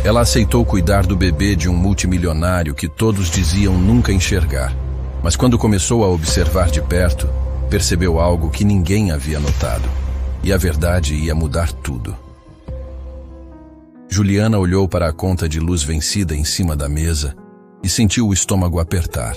Ela aceitou cuidar do bebê de um multimilionário que todos diziam nunca enxergar. Mas quando começou a observar de perto, percebeu algo que ninguém havia notado. E a verdade ia mudar tudo. Juliana olhou para a conta de luz vencida em cima da mesa e sentiu o estômago apertar.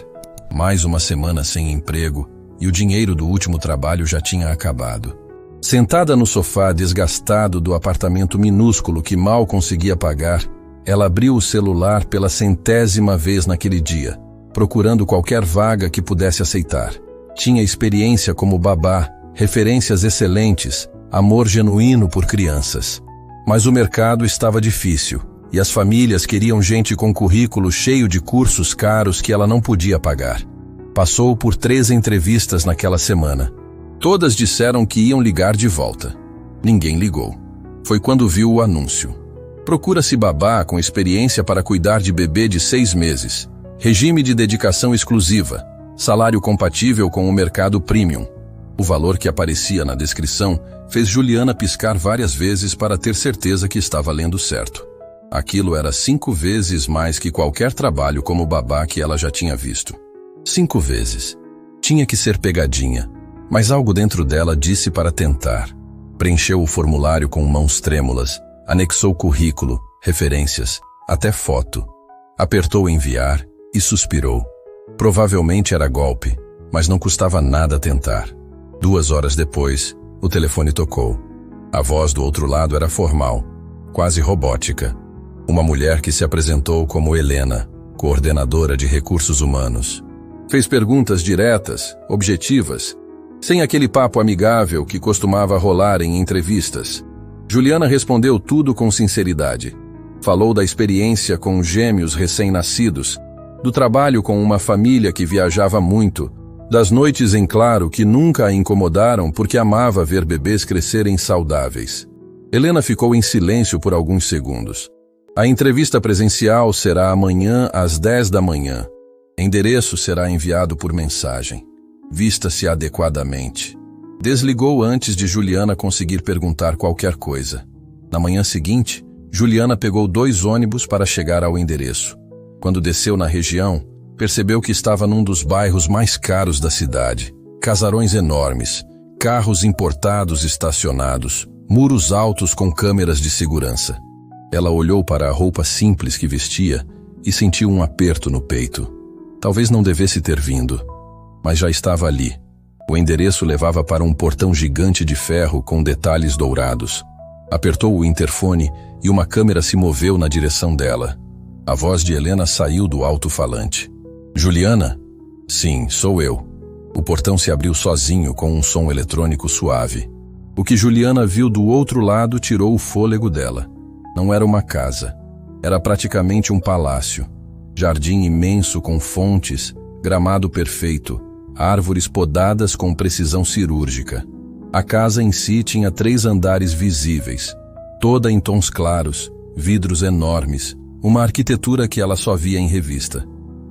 Mais uma semana sem emprego e o dinheiro do último trabalho já tinha acabado. Sentada no sofá desgastado do apartamento minúsculo que mal conseguia pagar, ela abriu o celular pela 100ª vez naquele dia, procurando qualquer vaga que pudesse aceitar. Tinha experiência como babá, referências excelentes, amor genuíno por crianças. Mas o mercado estava difícil, e as famílias queriam gente com currículo cheio de cursos caros que ela não podia pagar. Passou por 3 entrevistas naquela semana. Todas disseram que iam ligar de volta. Ninguém ligou. Foi quando viu o anúncio. Procura-se babá com experiência para cuidar de bebê de 6 meses. Regime de dedicação exclusiva. Salário compatível com o mercado premium. O valor que aparecia na descrição fez Juliana piscar várias vezes para ter certeza que estava lendo certo. Aquilo era 5 vezes mais que qualquer trabalho como babá que ela já tinha visto. 5 vezes. Tinha que ser pegadinha, mas algo dentro dela disse para tentar. Preencheu o formulário com mãos trêmulas, anexou currículo, referências, até foto. Apertou enviar e suspirou. Provavelmente era golpe, mas não custava nada tentar. 2 horas depois, o telefone tocou. A voz do outro lado era formal, quase robótica. Uma mulher que se apresentou como Helena, coordenadora de recursos humanos. Fez perguntas diretas, objetivas, sem aquele papo amigável que costumava rolar em entrevistas. Juliana respondeu tudo com sinceridade. Falou da experiência com gêmeos recém-nascidos, do trabalho com uma família que viajava muito, das noites em claro que nunca a incomodaram porque amava ver bebês crescerem saudáveis. Helena ficou em silêncio por alguns segundos. A entrevista presencial será amanhã às 10 da manhã. Endereço será enviado por mensagem. Vista-se adequadamente. Desligou antes de Juliana conseguir perguntar qualquer coisa. Na manhã seguinte, Juliana pegou 2 ônibus para chegar ao endereço. Quando desceu na região, percebeu que estava num dos bairros mais caros da cidade. Casarões enormes, carros importados estacionados, muros altos com câmeras de segurança. Ela olhou para a roupa simples que vestia e sentiu um aperto no peito. Talvez não devesse ter vindo, mas já estava ali. O endereço levava para um portão gigante de ferro com detalhes dourados. Apertou o interfone e uma câmera se moveu na direção dela. A voz de Helena saiu do alto-falante. Juliana? Sim, sou eu. O portão se abriu sozinho com um som eletrônico suave. O que Juliana viu do outro lado tirou o fôlego dela. Não era uma casa. Era praticamente um palácio. Jardim imenso com fontes, gramado perfeito, árvores podadas com precisão cirúrgica. A casa em si tinha 3 andares visíveis, toda em tons claros, vidros enormes, uma arquitetura que ela só via em revista.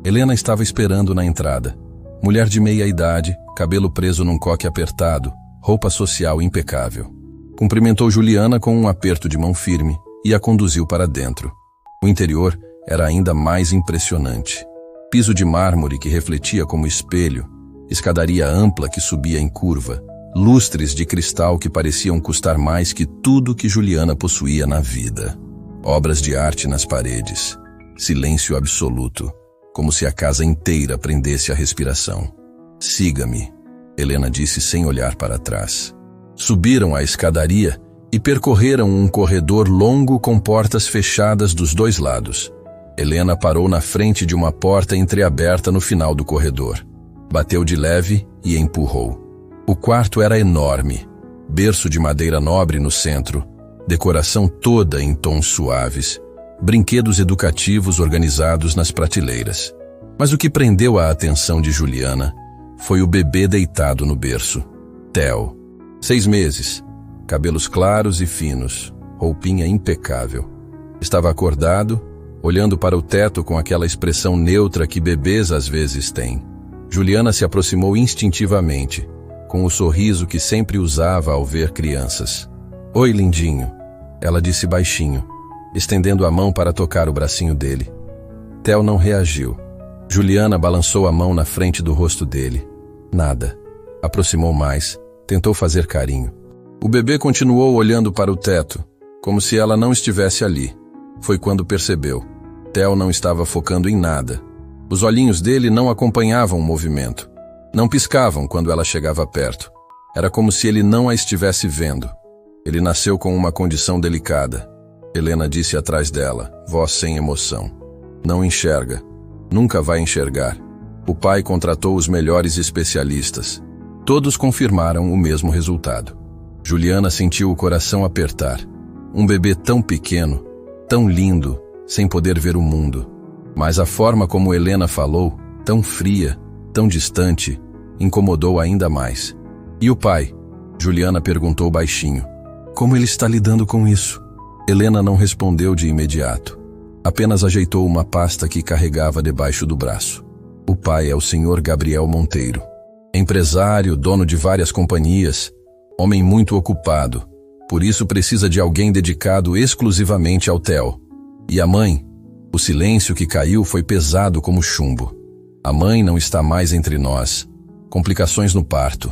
Helena estava esperando na entrada. Mulher de meia idade, cabelo preso num coque apertado, roupa social impecável. Cumprimentou Juliana com um aperto de mão firme e a conduziu para dentro. O interior era ainda mais impressionante. Piso de mármore que refletia como espelho, escadaria ampla que subia em curva, lustres de cristal que pareciam custar mais que tudo que Juliana possuía na vida. Obras de arte nas paredes, silêncio absoluto, como se a casa inteira prendesse a respiração. Siga-me, Helena disse sem olhar para trás. Subiram a escadaria e percorreram um corredor longo com portas fechadas dos 2 lados. Helena parou na frente de uma porta entreaberta no final do corredor. Bateu de leve e empurrou. O quarto era enorme, berço de madeira nobre no centro, decoração toda em tons suaves, brinquedos educativos organizados nas prateleiras. Mas o que prendeu a atenção de Juliana foi o bebê deitado no berço. Theo, 6 meses, cabelos claros e finos, roupinha impecável. Estava acordado, olhando para o teto com aquela expressão neutra que bebês às vezes têm. Juliana se aproximou instintivamente, com o sorriso que sempre usava ao ver crianças. Oi, lindinho, ela disse baixinho. estendendo a mão para tocar o bracinho dele. Theo não reagiu. Juliana balançou a mão na frente do rosto dele. Nada. Aproximou mais, tentou fazer carinho. O bebê continuou olhando para o teto, como se ela não estivesse ali. Foi quando percebeu. Theo não estava focando em nada. Os olhinhos dele não acompanhavam o movimento. Não piscavam quando ela chegava perto. Era como se ele não a estivesse vendo. Ele nasceu com uma condição delicada. Helena disse atrás dela, voz sem emoção. Não enxerga. Nunca vai enxergar. O pai contratou os melhores especialistas. Todos confirmaram o mesmo resultado. Juliana sentiu o coração apertar. Um bebê tão pequeno, tão lindo, sem poder ver o mundo. Mas a forma como Helena falou, tão fria, tão distante, incomodou ainda mais. E o pai? Juliana perguntou baixinho. Como ele está lidando com isso? Helena não respondeu de imediato. Apenas ajeitou uma pasta que carregava debaixo do braço. O pai é o Sr. Gabriel Monteiro. Empresário, dono de várias companhias, homem muito ocupado. Por isso precisa de alguém dedicado exclusivamente ao Theo. E a mãe? O silêncio que caiu foi pesado como chumbo. A mãe não está mais entre nós. Complicações no parto.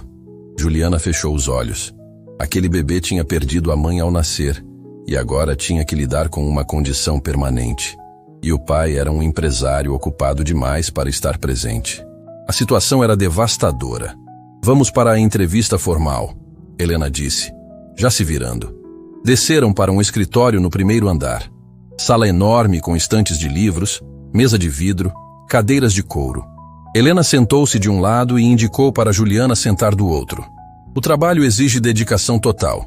Juliana fechou os olhos. Aquele bebê tinha perdido a mãe ao nascer e agora tinha que lidar com uma condição permanente. E o pai era um empresário ocupado demais para estar presente. A situação era devastadora. Vamos para a entrevista formal, Helena disse, já se virando. Desceram para um escritório no primeiro andar. Sala enorme com estantes de livros, mesa de vidro, cadeiras de couro. Helena sentou-se de um lado e indicou para Juliana sentar do outro. O trabalho exige dedicação total.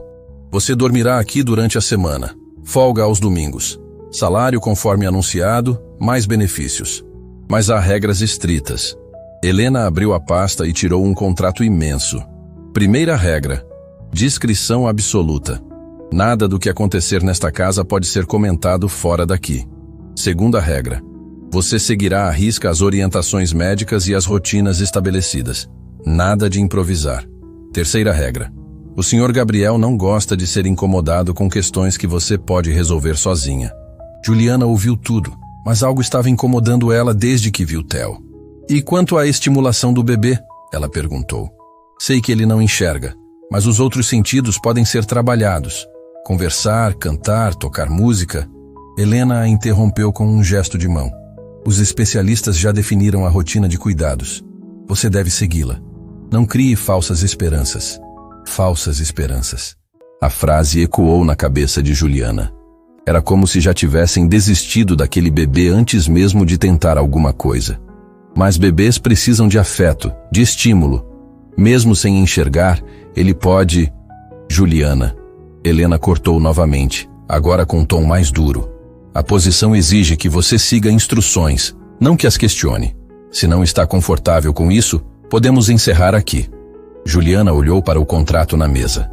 Você dormirá aqui durante a semana. Folga aos domingos. Salário conforme anunciado, mais benefícios. Mas há regras estritas. Helena abriu a pasta e tirou um contrato imenso. Primeira regra: discrição absoluta. Nada do que acontecer nesta casa pode ser comentado fora daqui. Segunda regra: você seguirá à risca as orientações médicas e as rotinas estabelecidas. Nada de improvisar. Terceira regra: o Sr. Gabriel não gosta de ser incomodado com questões que você pode resolver sozinha. Juliana ouviu tudo, mas algo estava incomodando ela desde que viu Theo. E quanto à estimulação do bebê? Ela perguntou. Sei que ele não enxerga, mas os outros sentidos podem ser trabalhados. Conversar, cantar, tocar música. Helena a interrompeu com um gesto de mão. Os especialistas já definiram a rotina de cuidados. Você deve segui-la. Não crie falsas esperanças. Falsas esperanças. A frase ecoou na cabeça de Juliana. Era como se já tivessem desistido daquele bebê antes mesmo de tentar alguma coisa. Mas bebês precisam de afeto, de estímulo. Mesmo sem enxergar, ele pode... Juliana. Helena cortou novamente, agora com um tom mais duro. A posição exige que você siga instruções, não que as questione. Se não está confortável com isso, podemos encerrar aqui. Juliana olhou para o contrato na mesa.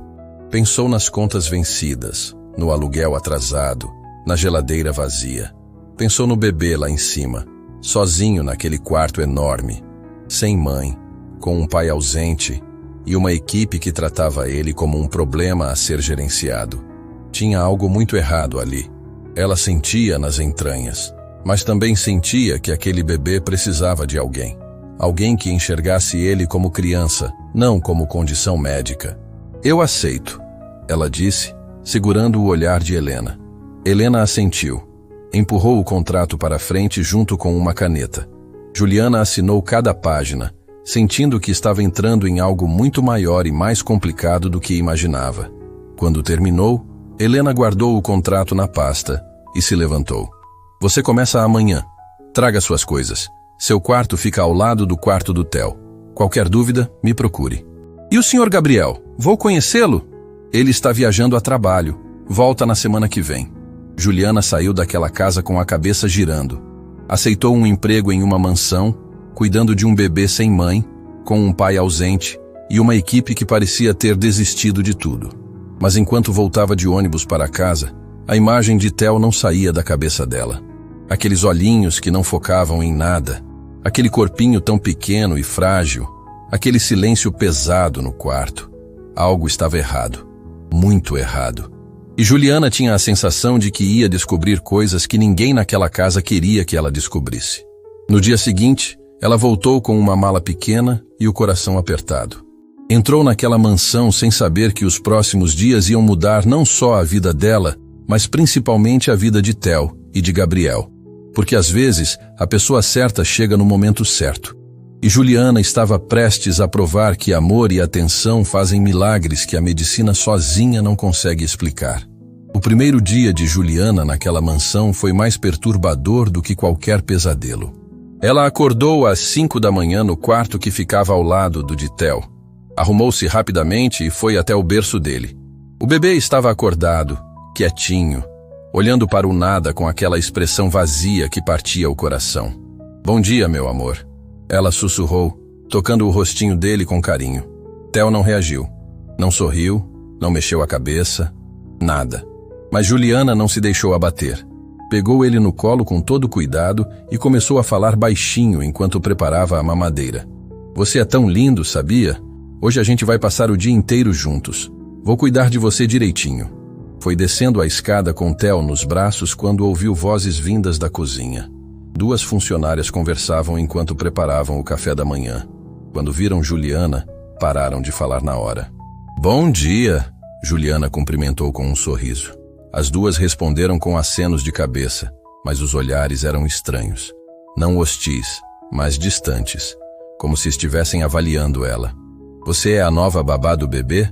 Pensou nas contas vencidas, no aluguel atrasado, na geladeira vazia. Pensou no bebê lá em cima, sozinho naquele quarto enorme, sem mãe, com um pai ausente e uma equipe que tratava ele como um problema a ser gerenciado. Tinha algo muito errado ali. Ela sentia nas entranhas, mas também sentia que aquele bebê precisava de alguém. Alguém que enxergasse ele como criança, não como condição médica. Eu aceito, ela disse, segurando o olhar de Helena. Helena assentiu. Empurrou o contrato para frente junto com uma caneta. Juliana assinou cada página, sentindo que estava entrando em algo muito maior e mais complicado do que imaginava. Quando terminou, Helena guardou o contrato na pasta e se levantou. Você começa amanhã. Traga suas coisas. Seu quarto fica ao lado do quarto do Theo. Qualquer dúvida, me procure. E o Sr. Gabriel? Vou conhecê-lo? Ele está viajando a trabalho. Volta na semana que vem. Juliana saiu daquela casa com a cabeça girando. Aceitou um emprego em uma mansão, cuidando de um bebê sem mãe, com um pai ausente e uma equipe que parecia ter desistido de tudo. Mas enquanto voltava de ônibus para casa, a imagem de Theo não saía da cabeça dela. Aqueles olhinhos que não focavam em nada, aquele corpinho tão pequeno e frágil, aquele silêncio pesado no quarto. Algo estava errado, muito errado. E Juliana tinha a sensação de que ia descobrir coisas que ninguém naquela casa queria que ela descobrisse. No dia seguinte, ela voltou com uma mala pequena e o coração apertado. Entrou naquela mansão sem saber que os próximos dias iam mudar não só a vida dela, mas principalmente a vida de Theo e de Gabriel. Porque às vezes a pessoa certa chega no momento certo. E Juliana estava prestes a provar que amor e atenção fazem milagres que a medicina sozinha não consegue explicar. O primeiro dia de Juliana naquela mansão foi mais perturbador do que qualquer pesadelo. Ela acordou às 5 da manhã no quarto que ficava ao lado do de Theo. Arrumou-se rapidamente e foi até o berço dele. O bebê estava acordado, quietinho, olhando para o nada com aquela expressão vazia que partia o coração. "Bom dia, meu amor." Ela sussurrou, tocando o rostinho dele com carinho. Theo não reagiu. Não sorriu, não mexeu a cabeça, nada. Mas Juliana não se deixou abater. Pegou ele no colo com todo cuidado e começou a falar baixinho enquanto preparava a mamadeira. "Você é tão lindo, sabia? Hoje a gente vai passar o dia inteiro juntos. Vou cuidar de você direitinho." Foi descendo a escada com Theo nos braços quando ouviu vozes vindas da cozinha. 2 funcionárias conversavam enquanto preparavam o café da manhã. Quando viram Juliana, pararam de falar na hora. "Bom dia," Juliana cumprimentou com um sorriso. As 2 responderam com acenos de cabeça, mas os olhares eram estranhos. Não hostis, mas distantes, como se estivessem avaliando ela. "Você é a nova babá do bebê?"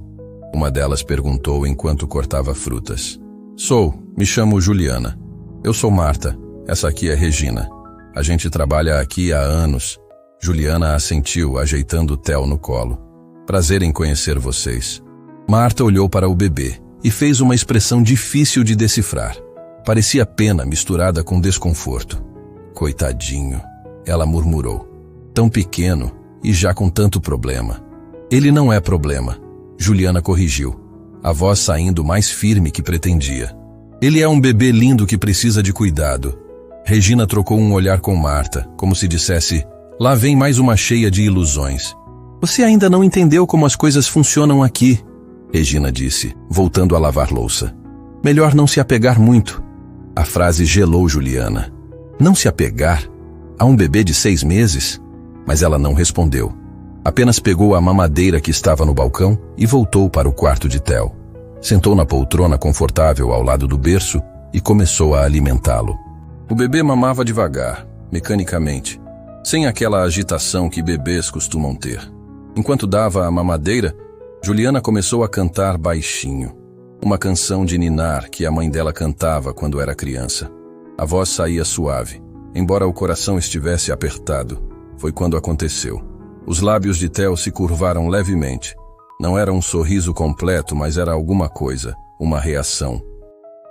Uma delas perguntou enquanto cortava frutas. "Sou, me chamo Juliana." "Eu sou Marta, essa aqui é Regina. A gente trabalha aqui há anos." Juliana assentiu, ajeitando Theo no colo. "Prazer em conhecer vocês." Marta olhou para o bebê e fez uma expressão difícil de decifrar. Parecia pena misturada com desconforto. "Coitadinho," ela murmurou. "Tão pequeno e já com tanto problema." "Ele não é problema," Juliana corrigiu, a voz saindo mais firme que pretendia. "Ele é um bebê lindo que precisa de cuidado." Regina trocou um olhar com Marta, como se dissesse, "Lá vem mais uma cheia de ilusões." "Você ainda não entendeu como as coisas funcionam aqui," Regina disse, voltando a lavar louça. "Melhor não se apegar muito." A frase gelou Juliana. Não se apegar? A um bebê de 6 meses? Mas ela não respondeu. Apenas pegou a mamadeira que estava no balcão e voltou para o quarto de Theo. Sentou na poltrona confortável ao lado do berço e começou a alimentá-lo. O bebê mamava devagar, mecanicamente, sem aquela agitação que bebês costumam ter. Enquanto dava a mamadeira, Juliana começou a cantar baixinho, uma canção de ninar que a mãe dela cantava quando era criança. A voz saía suave, embora o coração estivesse apertado. Foi quando aconteceu. Os lábios de Theo se curvaram levemente. Não era um sorriso completo, mas era alguma coisa, uma reação.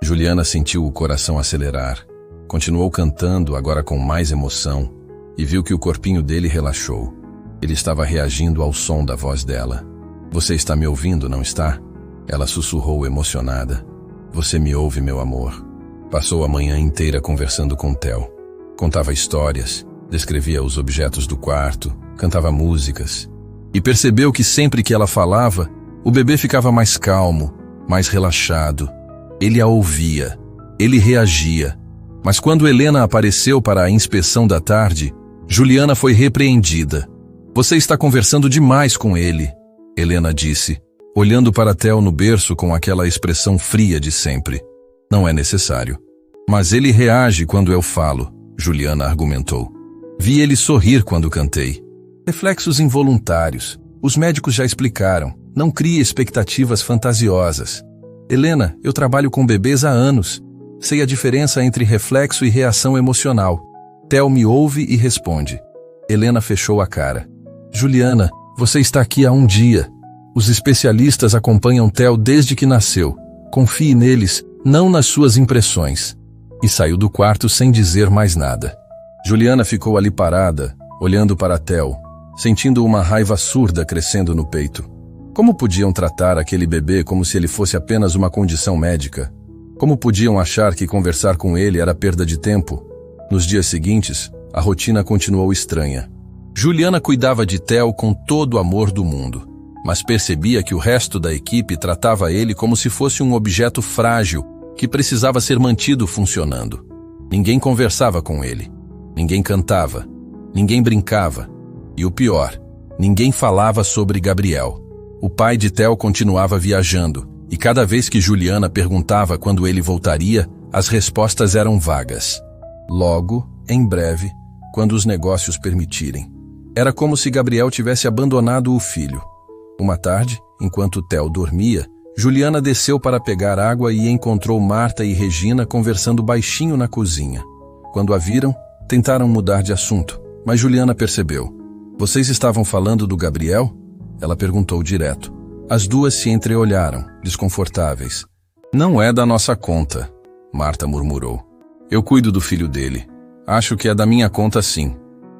Juliana sentiu o coração acelerar. Continuou cantando, agora com mais emoção, e viu que o corpinho dele relaxou. Ele estava reagindo ao som da voz dela. "Você está me ouvindo, não está?" Ela sussurrou emocionada. "Você me ouve, meu amor." Passou a manhã inteira conversando com Theo. Contava histórias, descrevia os objetos do quarto, cantava músicas. E percebeu que sempre que ela falava, o bebê ficava mais calmo, mais relaxado. Ele a ouvia, ele reagia. Mas quando Helena apareceu para a inspeção da tarde, Juliana foi repreendida. "Você está conversando demais com ele," Helena disse, olhando para Theo no berço com aquela expressão fria de sempre. "Não é necessário." "Mas ele reage quando eu falo," Juliana argumentou. "Vi ele sorrir quando cantei." "Reflexos involuntários. Os médicos já explicaram. Não crie expectativas fantasiosas." "Helena, eu trabalho com bebês há anos. Sei a diferença entre reflexo e reação emocional." Theo me ouve e responde. Helena fechou a cara. "Juliana, você está aqui há um dia. Os especialistas acompanham Theo desde que nasceu. Confie neles, não nas suas impressões." E saiu do quarto sem dizer mais nada. Juliana ficou ali parada, olhando para Theo, sentindo uma raiva surda crescendo no peito. Como podiam tratar aquele bebê como se ele fosse apenas uma condição médica? Como podiam achar que conversar com ele era perda de tempo? Nos dias seguintes, a rotina continuou estranha. Juliana cuidava de Theo com todo o amor do mundo. mas percebia que o resto da equipe tratava ele como se fosse um objeto frágil que precisava ser mantido funcionando. Ninguém conversava com ele, ninguém cantava, ninguém brincava e o pior, ninguém falava sobre Gabriel. O pai de Theo continuava viajando e cada vez que Juliana perguntava quando ele voltaria, as respostas eram vagas. Logo, em breve, quando os negócios permitirem. Era como se Gabriel tivesse abandonado o filho. Uma tarde, enquanto Theo dormia, Juliana desceu para pegar água e encontrou Marta e Regina conversando baixinho na cozinha. Quando a viram, tentaram mudar de assunto, mas Juliana percebeu. Vocês estavam falando do Gabriel? Ela perguntou direto. As duas se entreolharam, desconfortáveis. Não é da nossa conta, Marta murmurou. Eu cuido do filho dele. Acho que é da minha conta sim.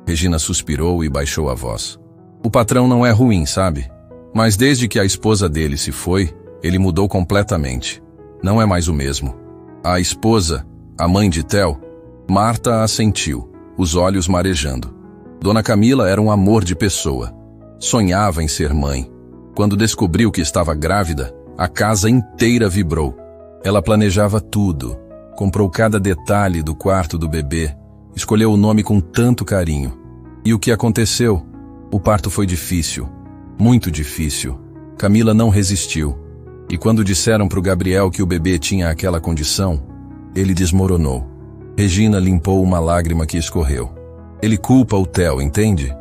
Regina suspirou e baixou a voz. O patrão não é ruim, sabe? Mas desde que a esposa dele se foi, ele mudou completamente. Não é mais o mesmo. A esposa, a mãe de Theo, Marta assentiu, os olhos marejando. Dona Camila era um amor de pessoa. Sonhava em ser mãe. Quando descobriu que estava grávida, a casa inteira vibrou. Ela planejava tudo. Comprou cada detalhe do quarto do bebê. Escolheu o nome com tanto carinho. E o que aconteceu? O parto foi difícil. Muito difícil. Camila não resistiu. E quando disseram para o Gabriel que o bebê tinha aquela condição, ele desmoronou. Regina limpou uma lágrima que escorreu. Ele culpa o Theo, entende?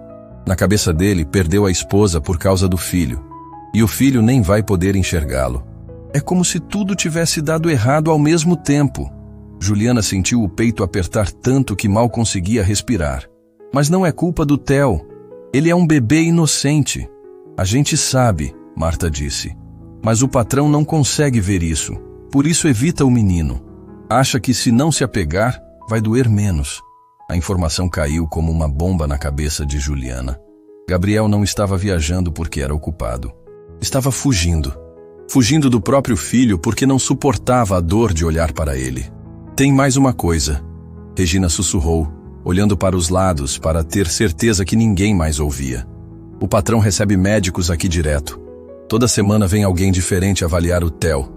Na cabeça dele, perdeu a esposa por causa do filho. E o filho nem vai poder enxergá-lo. É como se tudo tivesse dado errado ao mesmo tempo. Juliana sentiu o peito apertar tanto que mal conseguia respirar. Mas não é culpa do Theo. Ele é um bebê inocente. A gente sabe, Marta disse. Mas o patrão não consegue ver isso. Por isso evita o menino. Acha que se não se apegar, vai doer menos. A informação caiu como uma bomba na cabeça de Juliana. Gabriel não estava viajando porque era ocupado. Estava fugindo. Fugindo do próprio filho porque não suportava a dor de olhar para ele. Tem mais uma coisa, Regina sussurrou, olhando para os lados para ter certeza que ninguém mais ouvia. O patrão recebe médicos aqui direto. Toda semana vem alguém diferente avaliar o Theo.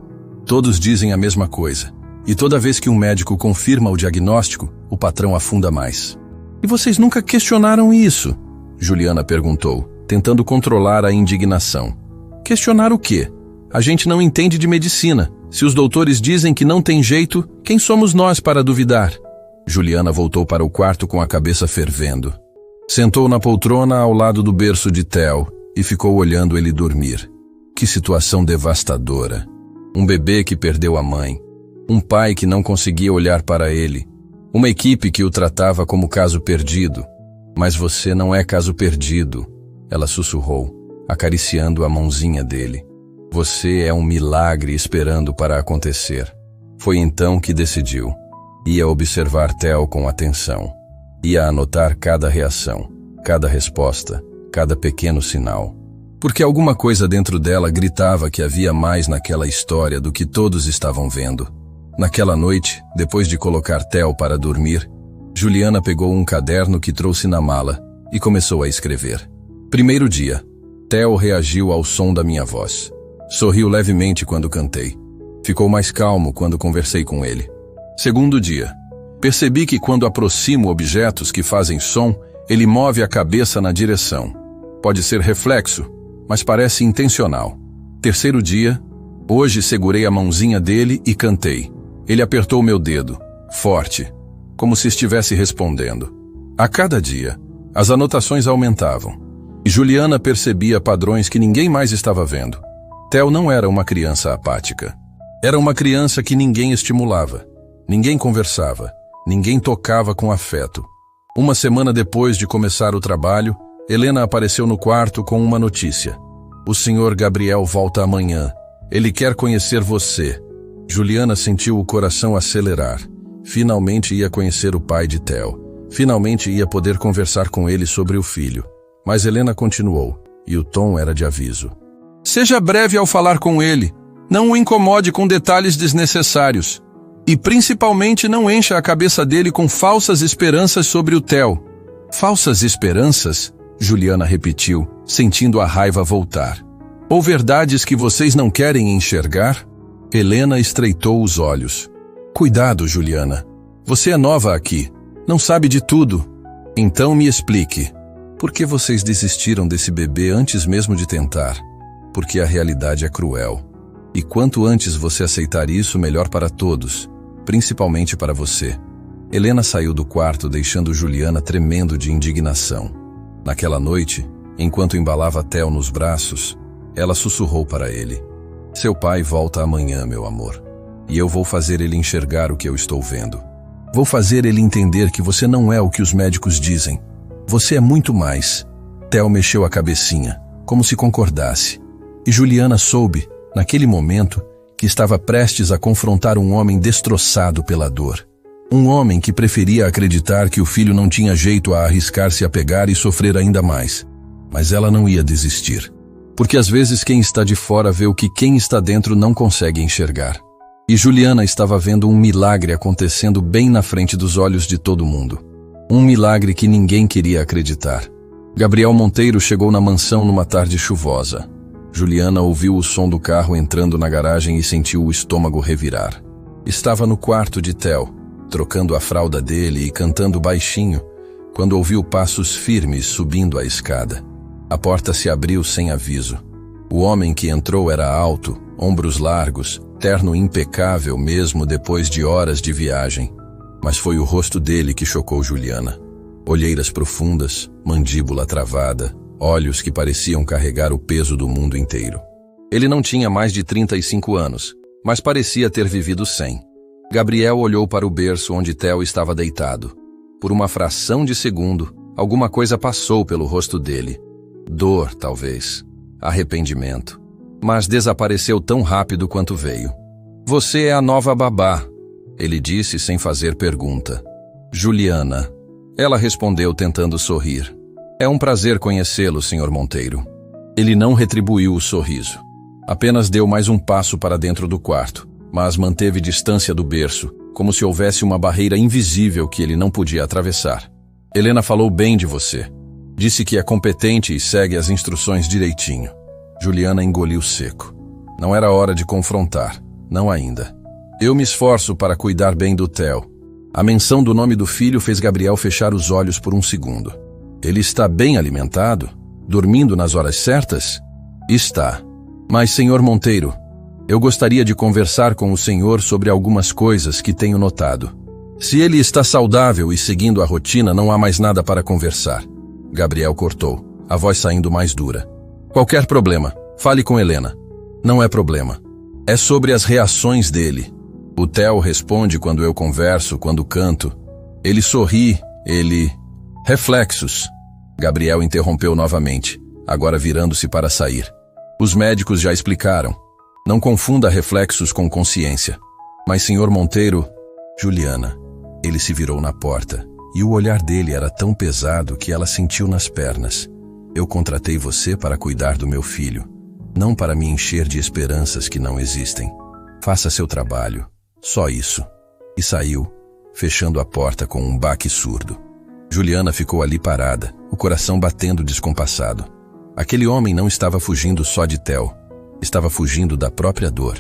Todos dizem a mesma coisa. E toda vez que um médico confirma o diagnóstico, o patrão afunda mais. E vocês nunca questionaram isso? Juliana perguntou, tentando controlar a indignação. Questionar o quê? A gente não entende de medicina. Se os doutores dizem que não tem jeito, quem somos nós para duvidar? Juliana voltou para o quarto com a cabeça fervendo. Sentou na poltrona ao lado do berço de Theo e ficou olhando ele dormir. Que situação devastadora. Um bebê que perdeu a mãe. Um pai que não conseguia olhar para ele. Uma equipe que o tratava como caso perdido. Mas você não é caso perdido, ela sussurrou, acariciando a mãozinha dele. Você é um milagre esperando para acontecer. Foi então que decidiu. Ia observar Theo com atenção. Ia anotar cada reação, cada resposta, cada pequeno sinal. Porque alguma coisa dentro dela gritava que havia mais naquela história do que todos estavam vendo. Naquela noite, depois de colocar Theo para dormir, Juliana pegou um caderno que trouxe na mala e começou a escrever. Primeiro dia, Theo reagiu ao som da minha voz. Sorriu levemente quando cantei. Ficou mais calmo quando conversei com ele. Segundo dia, percebi que quando aproximo objetos que fazem som, ele move a cabeça na direção. Pode ser reflexo, mas parece intencional. Terceiro dia, hoje segurei a mãozinha dele e cantei. Ele apertou meu dedo, forte, como se estivesse respondendo. A cada dia, as anotações aumentavam. E Juliana percebia padrões que ninguém mais estava vendo. Theo não era uma criança apática. Era uma criança que ninguém estimulava. Ninguém conversava. Ninguém tocava com afeto. Uma semana depois de começar o trabalho, Helena apareceu no quarto com uma notícia. O senhor Gabriel volta amanhã. Ele quer conhecer você. Juliana sentiu o coração acelerar. Finalmente ia conhecer o pai de Theo. Finalmente ia poder conversar com ele sobre o filho. Mas Helena continuou, e o tom era de aviso. Seja breve ao falar com ele. Não o incomode com detalhes desnecessários. E principalmente não encha a cabeça dele com falsas esperanças sobre o Theo. Falsas esperanças? Juliana repetiu, sentindo a raiva voltar. Ou verdades que vocês não querem enxergar? Helena estreitou os olhos. Cuidado, Juliana. Você é nova aqui. Não sabe de tudo. Então me explique. Por que vocês desistiram desse bebê antes mesmo de tentar? Porque a realidade é cruel. E quanto antes você aceitar isso, melhor para todos, principalmente para você. Helena saiu do quarto, deixando Juliana tremendo de indignação. Naquela noite, enquanto embalava Theo nos braços, ela sussurrou para ele: seu pai volta amanhã, meu amor. E eu vou fazer ele enxergar o que eu estou vendo. Vou fazer ele entender que você não é o que os médicos dizem. Você é muito mais. Theo mexeu a cabecinha, como se concordasse. E Juliana soube, naquele momento, que estava prestes a confrontar um homem destroçado pela dor. Um homem que preferia acreditar que o filho não tinha jeito a arriscar-se a pegar e sofrer ainda mais. Mas ela não ia desistir. Porque às vezes quem está de fora vê o que quem está dentro não consegue enxergar. E Juliana estava vendo um milagre acontecendo bem na frente dos olhos de todo mundo. Um milagre que ninguém queria acreditar. Gabriel Monteiro chegou na mansão numa tarde chuvosa. Juliana ouviu o som do carro entrando na garagem e sentiu o estômago revirar. Estava no quarto de Theo, trocando a fralda dele e cantando baixinho, quando ouviu passos firmes subindo a escada. A porta se abriu sem aviso. O homem que entrou era alto, ombros largos, terno impecável mesmo depois de horas de viagem. Mas foi o rosto dele que chocou Juliana. Olheiras profundas, mandíbula travada, olhos que pareciam carregar o peso do mundo inteiro. Ele não tinha mais de 35 anos, mas parecia ter vivido 100. Gabriel olhou para o berço onde Theo estava deitado. Por uma fração de segundo, alguma coisa passou pelo rosto dele. Dor, talvez. Arrependimento. Mas desapareceu tão rápido quanto veio. Você é a nova babá, ele disse sem fazer pergunta. Juliana. Ela respondeu tentando sorrir. É um prazer conhecê-lo, Sr. Monteiro. Ele não retribuiu o sorriso. Apenas deu mais um passo para dentro do quarto, mas manteve distância do berço, como se houvesse uma barreira invisível que ele não podia atravessar. Helena falou bem de você. Disse que é competente e segue as instruções direitinho. Juliana engoliu seco. Não era hora de confrontar. Não ainda. Eu me esforço para cuidar bem do Theo. A menção do nome do filho fez Gabriel fechar os olhos por um segundo. Ele está bem alimentado? Dormindo nas horas certas? Está. Mas, Sr. Monteiro, eu gostaria de conversar com o senhor sobre algumas coisas que tenho notado. Se ele está saudável e seguindo a rotina, não há mais nada para conversar. Gabriel cortou, a voz saindo mais dura. Qualquer problema, fale com Helena. Não é problema. É sobre as reações dele. O Theo responde quando eu converso, quando canto. Ele sorri, ele... Reflexos. Gabriel interrompeu novamente, agora virando-se para sair. Os médicos já explicaram. Não confunda reflexos com consciência. Mas, Sr. Monteiro... Juliana. Ele se virou na porta, e o olhar dele era tão pesado que ela sentiu nas pernas. Eu contratei você para cuidar do meu filho, não para me encher de esperanças que não existem. Faça seu trabalho. Só isso. E saiu, fechando a porta com um baque surdo. Juliana ficou ali parada, o coração batendo descompassado. Aquele homem não estava fugindo só de Theo. Estava fugindo da própria dor.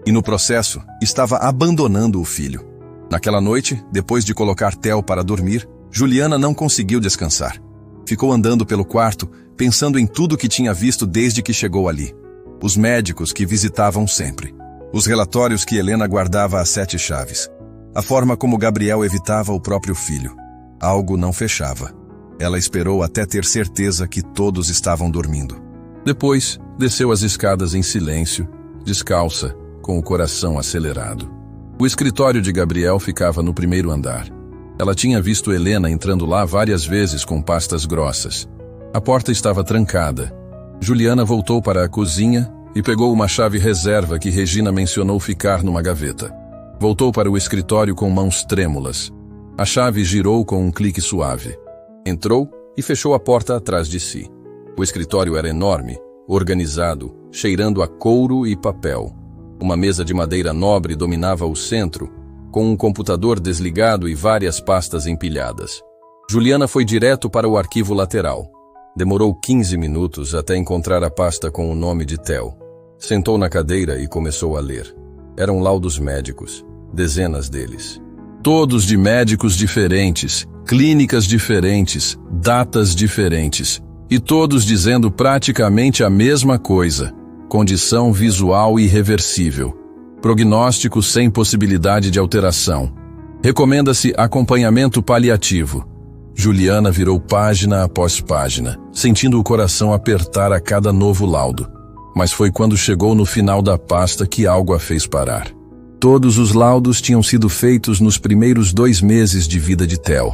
E no processo, estava abandonando o filho. Naquela noite, depois de colocar Theo para dormir, Juliana não conseguiu descansar. Ficou andando pelo quarto, pensando em tudo que tinha visto desde que chegou ali. Os médicos que visitavam sempre. Os relatórios que Helena guardava às 7 chaves. A forma como Gabriel evitava o próprio filho. Algo não fechava. Ela esperou até ter certeza que todos estavam dormindo. Depois, desceu as escadas em silêncio, descalça, com o coração acelerado. O escritório de Gabriel ficava no primeiro andar. Ela tinha visto Helena entrando lá várias vezes com pastas grossas. A porta estava trancada. Juliana voltou para a cozinha e pegou uma chave reserva que Regina mencionou ficar numa gaveta. Voltou para o escritório com mãos trêmulas. A chave girou com um clique suave. Entrou e fechou a porta atrás de si. O escritório era enorme, organizado, cheirando a couro e papel. Uma mesa de madeira nobre dominava o centro, com um computador desligado e várias pastas empilhadas. Juliana foi direto para o arquivo lateral. Demorou 15 minutos até encontrar a pasta com o nome de Theo. Sentou na cadeira e começou a ler. Eram laudos médicos, dezenas deles. Todos de médicos diferentes, clínicas diferentes, datas diferentes. E todos dizendo praticamente a mesma coisa. Condição visual irreversível. Prognóstico sem possibilidade de alteração. Recomenda-se acompanhamento paliativo. Juliana virou página após página, sentindo o coração apertar a cada novo laudo. Mas foi quando chegou no final da pasta que algo a fez parar. Todos os laudos tinham sido feitos nos primeiros 2 meses de vida de Theo.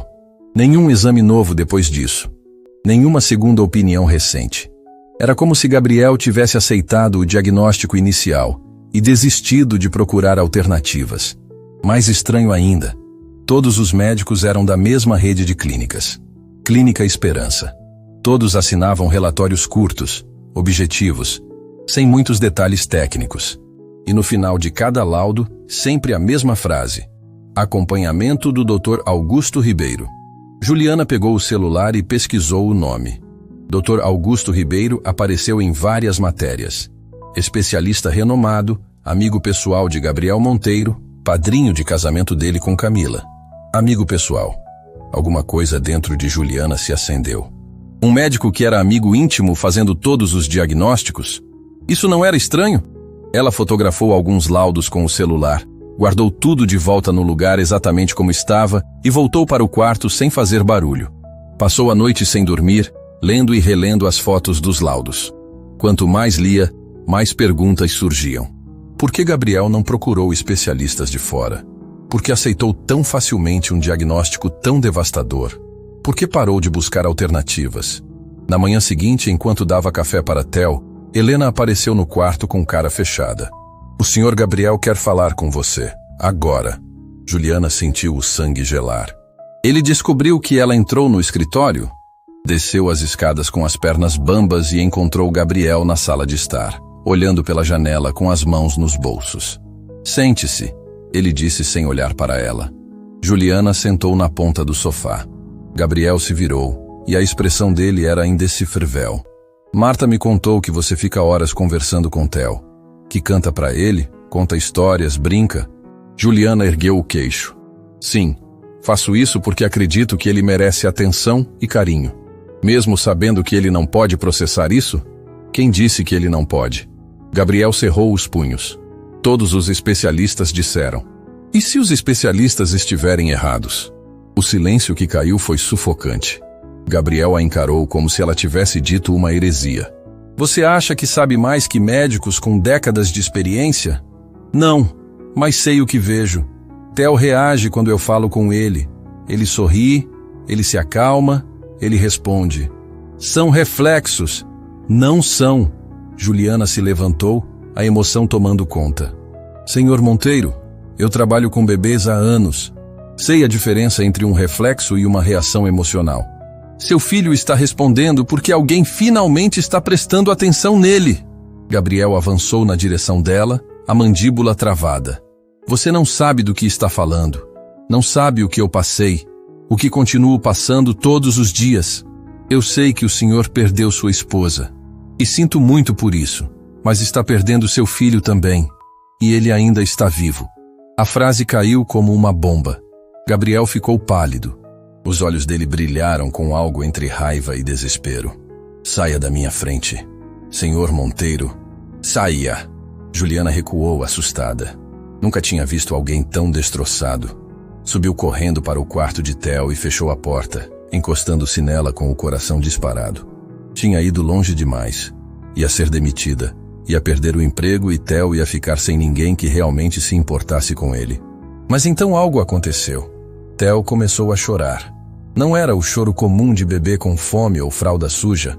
Nenhum exame novo depois disso. Nenhuma segunda opinião recente. Era como se Gabriel tivesse aceitado o diagnóstico inicial e desistido de procurar alternativas. Mais estranho ainda, todos os médicos eram da mesma rede de clínicas. Clínica Esperança. Todos assinavam relatórios curtos, objetivos, sem muitos detalhes técnicos. E no final de cada laudo, sempre a mesma frase. Acompanhamento do Dr. Augusto Ribeiro. Juliana pegou o celular e pesquisou o nome. Dr. Augusto Ribeiro apareceu em várias matérias. Especialista renomado, amigo pessoal de Gabriel Monteiro, padrinho de casamento dele com Camila. Amigo pessoal. Alguma coisa dentro de Juliana se acendeu. Um médico que era amigo íntimo fazendo todos os diagnósticos? Isso não era estranho? Ela fotografou alguns laudos com o celular, guardou tudo de volta no lugar exatamente como estava e voltou para o quarto sem fazer barulho. Passou a noite sem dormir, lendo e relendo as fotos dos laudos. Quanto mais lia, mais perguntas surgiam. Por que Gabriel não procurou especialistas de fora? Por que aceitou tão facilmente um diagnóstico tão devastador? Por que parou de buscar alternativas? Na manhã seguinte, enquanto dava café para Theo, Helena apareceu no quarto com cara fechada. O Sr. Gabriel quer falar com você. Agora. Juliana sentiu o sangue gelar. Ele descobriu que ela entrou no escritório? Desceu as escadas com as pernas bambas e encontrou Gabriel na sala de estar, olhando pela janela com as mãos nos bolsos. Sente-se, ele disse sem olhar para ela. Juliana sentou na ponta do sofá. Gabriel se virou, e a expressão dele era indecifrável. Marta me contou que você fica horas conversando com Theo, que canta para ele, conta histórias, brinca. Juliana ergueu o queixo. Sim, faço isso porque acredito que ele merece atenção e carinho. Mesmo sabendo que ele não pode processar isso? Quem disse que ele não pode? Gabriel cerrou os punhos. Todos os especialistas disseram. E se os especialistas estiverem errados? O silêncio que caiu foi sufocante. Gabriel a encarou como se ela tivesse dito uma heresia. Você acha que sabe mais que médicos com décadas de experiência? Não, mas sei o que vejo. Theo reage quando eu falo com ele. Ele sorri, ele se acalma, ele responde. São reflexos. Não são. Juliana se levantou, a emoção tomando conta. Senhor Monteiro, eu trabalho com bebês há anos. Sei a diferença entre um reflexo e uma reação emocional. Seu filho está respondendo porque alguém finalmente está prestando atenção nele. Gabriel avançou na direção dela, a mandíbula travada. Você não sabe do que está falando. Não sabe o que eu passei, o que continuo passando todos os dias. Eu sei que o senhor perdeu sua esposa. E sinto muito por isso, mas está perdendo seu filho também. E ele ainda está vivo. A frase caiu como uma bomba. Gabriel ficou pálido. Os olhos dele brilharam com algo entre raiva e desespero. Saia da minha frente. Senhor Monteiro, saia! Juliana recuou, assustada. Nunca tinha visto alguém tão destroçado. Subiu correndo para o quarto de Theo e fechou a porta, encostando-se nela com o coração disparado. Tinha ido longe demais. Ia ser demitida. Ia perder o emprego e Theo ia ficar sem ninguém que realmente se importasse com ele. Mas então algo aconteceu. Theo começou a chorar. Não era o choro comum de bebê com fome ou fralda suja.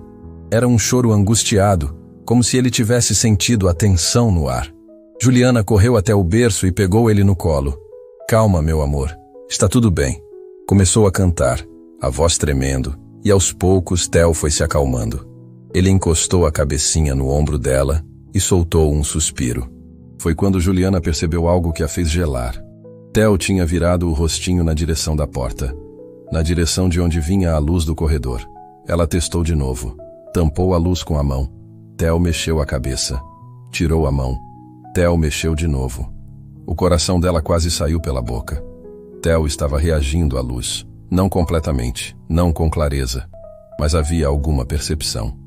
Era um choro angustiado, como se ele tivesse sentido a tensão no ar. Juliana correu até o berço e pegou ele no colo. Calma, meu amor. Está tudo bem. Começou a cantar, a voz tremendo, e aos poucos Theo foi se acalmando. Ele encostou a cabecinha no ombro dela e soltou um suspiro. Foi quando Juliana percebeu algo que a fez gelar. Theo tinha virado o rostinho na direção da porta, na direção de onde vinha a luz do corredor. Ela testou de novo. Tampou a luz com a mão. Theo mexeu a cabeça. Tirou a mão. Theo mexeu de novo. O coração dela quase saiu pela boca. Theo estava reagindo à luz. Não completamente, não com clareza. Mas havia alguma percepção.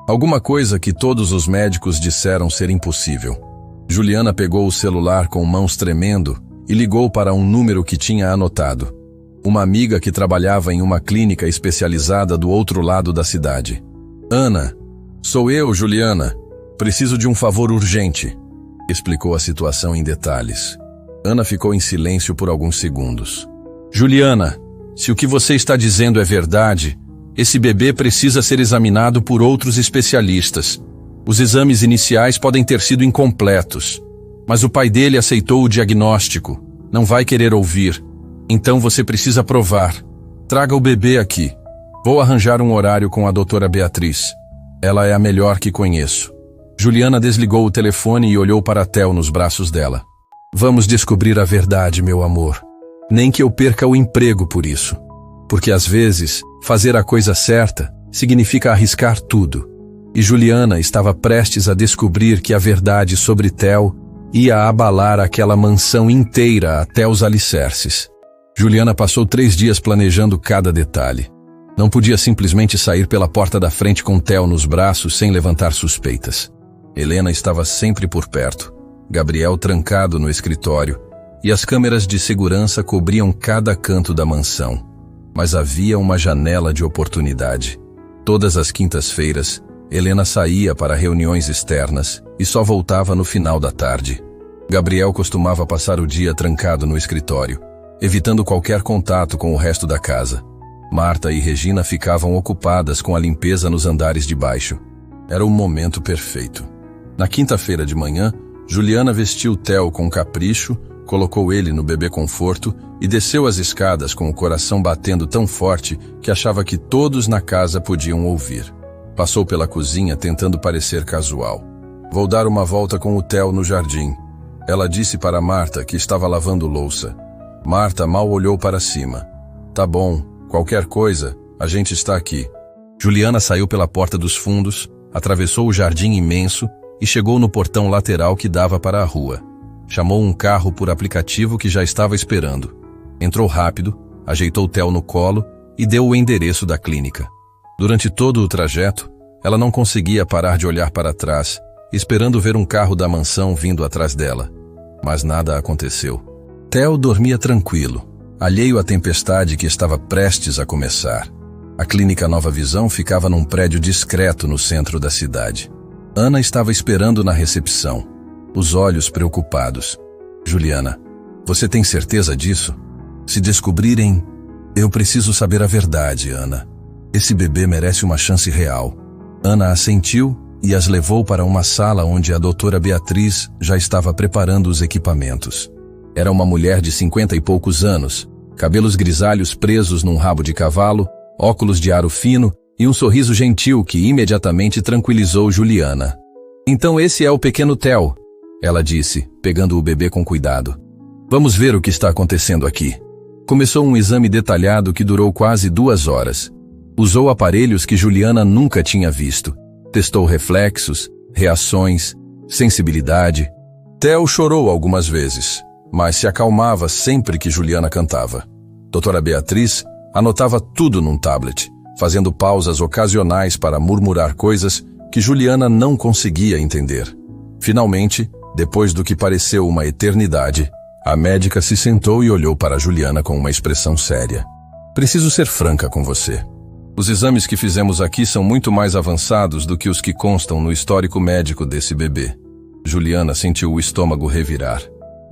Alguma coisa que todos os médicos disseram ser impossível. Juliana pegou o celular com mãos tremendo e ligou para um número que tinha anotado. Uma amiga que trabalhava em uma clínica especializada do outro lado da cidade. Ana, sou eu, Juliana. Preciso de um favor urgente. Explicou a situação em detalhes. Ana ficou em silêncio por alguns segundos. Juliana, se o que você está dizendo é verdade, esse bebê precisa ser examinado por outros especialistas. Os exames iniciais podem ter sido incompletos, mas o pai dele aceitou o diagnóstico. Não vai querer ouvir. Então você precisa provar. Traga o bebê aqui. Vou arranjar um horário com a doutora Beatriz. Ela é a melhor que conheço. Juliana desligou o telefone e olhou para Theo nos braços dela. Vamos descobrir a verdade, meu amor. Nem que eu perca o emprego por isso. Porque às vezes, fazer a coisa certa significa arriscar tudo. E Juliana estava prestes a descobrir que a verdade sobre Theo ia abalar aquela mansão inteira até os alicerces. Juliana passou 3 dias planejando cada detalhe. Não podia simplesmente sair pela porta da frente com Theo nos braços sem levantar suspeitas. Helena estava sempre por perto, Gabriel trancado no escritório, e as câmeras de segurança cobriam cada canto da mansão. Mas havia uma janela de oportunidade. Todas as quintas-feiras, Helena saía para reuniões externas e só voltava no final da tarde. Gabriel costumava passar o dia trancado no escritório, evitando qualquer contato com o resto da casa. Marta e Regina ficavam ocupadas com a limpeza nos andares de baixo. Era o momento perfeito. Na quinta-feira de manhã, Juliana vestiu Theo com capricho, colocou ele no bebê conforto e desceu as escadas com o coração batendo tão forte que achava que todos na casa podiam ouvir. Passou pela cozinha tentando parecer casual. Vou dar uma volta com o Theo no jardim. Ela disse para Marta que estava lavando louça. Marta mal olhou para cima. Tá bom, qualquer coisa, a gente está aqui. Juliana saiu pela porta dos fundos, atravessou o jardim imenso e chegou no portão lateral que dava para a rua. Chamou um carro por aplicativo que já estava esperando. Entrou rápido, ajeitou Theo no colo e deu o endereço da clínica. Durante todo o trajeto, ela não conseguia parar de olhar para trás, esperando ver um carro da mansão vindo atrás dela. Mas nada aconteceu. Theo dormia tranquilo, alheio à tempestade que estava prestes a começar. A clínica Nova Visão ficava num prédio discreto no centro da cidade. Ana estava esperando na recepção, os olhos preocupados. Juliana, você tem certeza disso? Se descobrirem, eu preciso saber a verdade, Ana. Esse bebê merece uma chance real. Ana assentiu e as levou para uma sala onde a doutora Beatriz já estava preparando os equipamentos. Era uma mulher de 50 e poucos anos, cabelos grisalhos presos num rabo de cavalo, óculos de aro fino e um sorriso gentil que imediatamente tranquilizou Juliana. Então esse é o pequeno Theo, ela disse, pegando o bebê com cuidado. Vamos ver o que está acontecendo aqui. Começou um exame detalhado que durou quase 2 horas. Usou aparelhos que Juliana nunca tinha visto. Testou reflexos, reações, sensibilidade. Theo chorou algumas vezes, mas se acalmava sempre que Juliana cantava. Doutora Beatriz anotava tudo num tablet, fazendo pausas ocasionais para murmurar coisas que Juliana não conseguia entender. Finalmente, depois do que pareceu uma eternidade, a médica se sentou e olhou para Juliana com uma expressão séria. Preciso ser franca com você. Os exames que fizemos aqui são muito mais avançados do que os que constam no histórico médico desse bebê. Juliana sentiu o estômago revirar.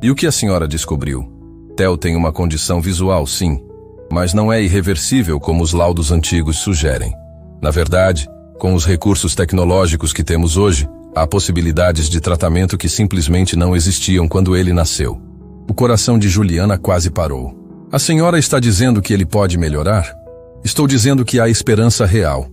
E o que a senhora descobriu? Theo tem uma condição visual, sim, mas não é irreversível como os laudos antigos sugerem. Na verdade, com os recursos tecnológicos que temos hoje, há possibilidades de tratamento que simplesmente não existiam quando ele nasceu. O coração de Juliana quase parou. A senhora está dizendo que ele pode melhorar? Estou dizendo que há esperança real.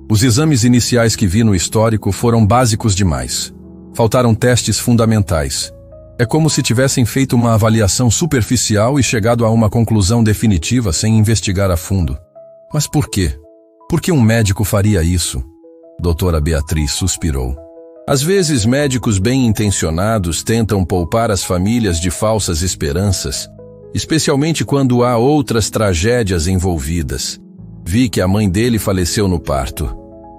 Os exames iniciais que vi no histórico foram básicos demais. Faltaram testes fundamentais. É como se tivessem feito uma avaliação superficial e chegado a uma conclusão definitiva sem investigar a fundo. Mas por quê? Por que um médico faria isso? Doutora Beatriz suspirou. Às vezes, médicos bem-intencionados tentam poupar as famílias de falsas esperanças, especialmente quando há outras tragédias envolvidas. Vi que a mãe dele faleceu no parto.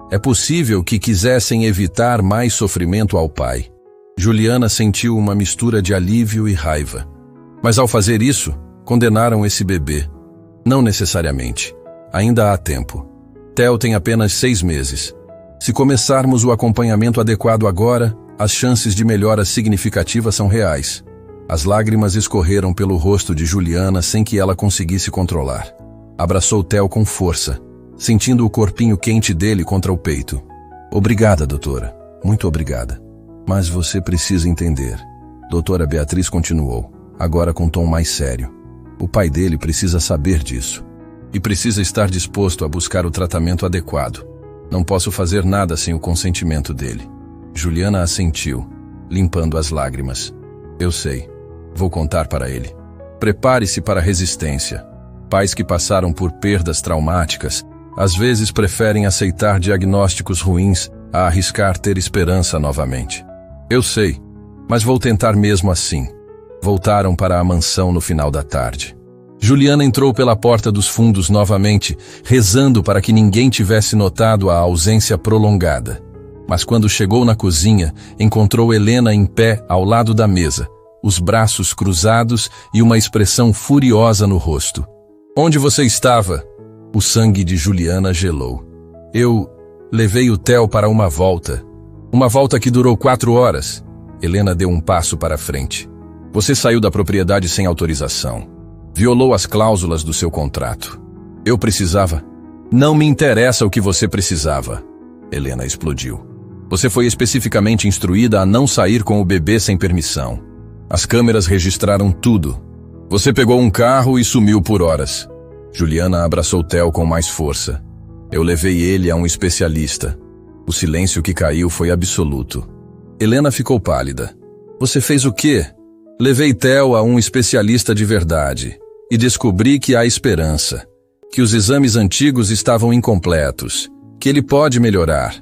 É possível que quisessem evitar mais sofrimento ao pai. Juliana sentiu uma mistura de alívio e raiva. Mas ao fazer isso, condenaram esse bebê. Não necessariamente. Ainda há tempo. Theo tem apenas 6 meses. Se começarmos o acompanhamento adequado agora, as chances de melhora significativa são reais. As lágrimas escorreram pelo rosto de Juliana sem que ela conseguisse controlar. Abraçou Theo com força, sentindo o corpinho quente dele contra o peito. Obrigada, doutora. Muito obrigada. Mas você precisa entender. Doutora Beatriz continuou, agora com tom mais sério. O pai dele precisa saber disso. E precisa estar disposto a buscar o tratamento adequado. Não posso fazer nada sem o consentimento dele. Juliana assentiu, limpando as lágrimas. Eu sei. Vou contar para ele. Prepare-se para a resistência. Pais que passaram por perdas traumáticas, às vezes preferem aceitar diagnósticos ruins a arriscar ter esperança novamente. Eu sei, mas vou tentar mesmo assim. Voltaram para a mansão no final da tarde. Juliana entrou pela porta dos fundos novamente, rezando para que ninguém tivesse notado a ausência prolongada. Mas quando chegou na cozinha, encontrou Helena em pé ao lado da mesa, os braços cruzados e uma expressão furiosa no rosto. Onde você estava? O sangue de Juliana gelou. Eu levei o Theo para uma volta. Uma volta que durou 4 horas. Helena deu um passo para frente. Você saiu da propriedade sem autorização. Violou as cláusulas do seu contrato. Eu precisava. Não me interessa o que você precisava. Helena explodiu. Você foi especificamente instruída a não sair com o bebê sem permissão. As câmeras registraram tudo. Você pegou um carro e sumiu por horas. Juliana abraçou Theo com mais força. Eu levei ele a um especialista. O silêncio que caiu foi absoluto. Helena ficou pálida. Você fez o quê? Levei Theo a um especialista de verdade e descobri que há esperança, que os exames antigos estavam incompletos, que ele pode melhorar.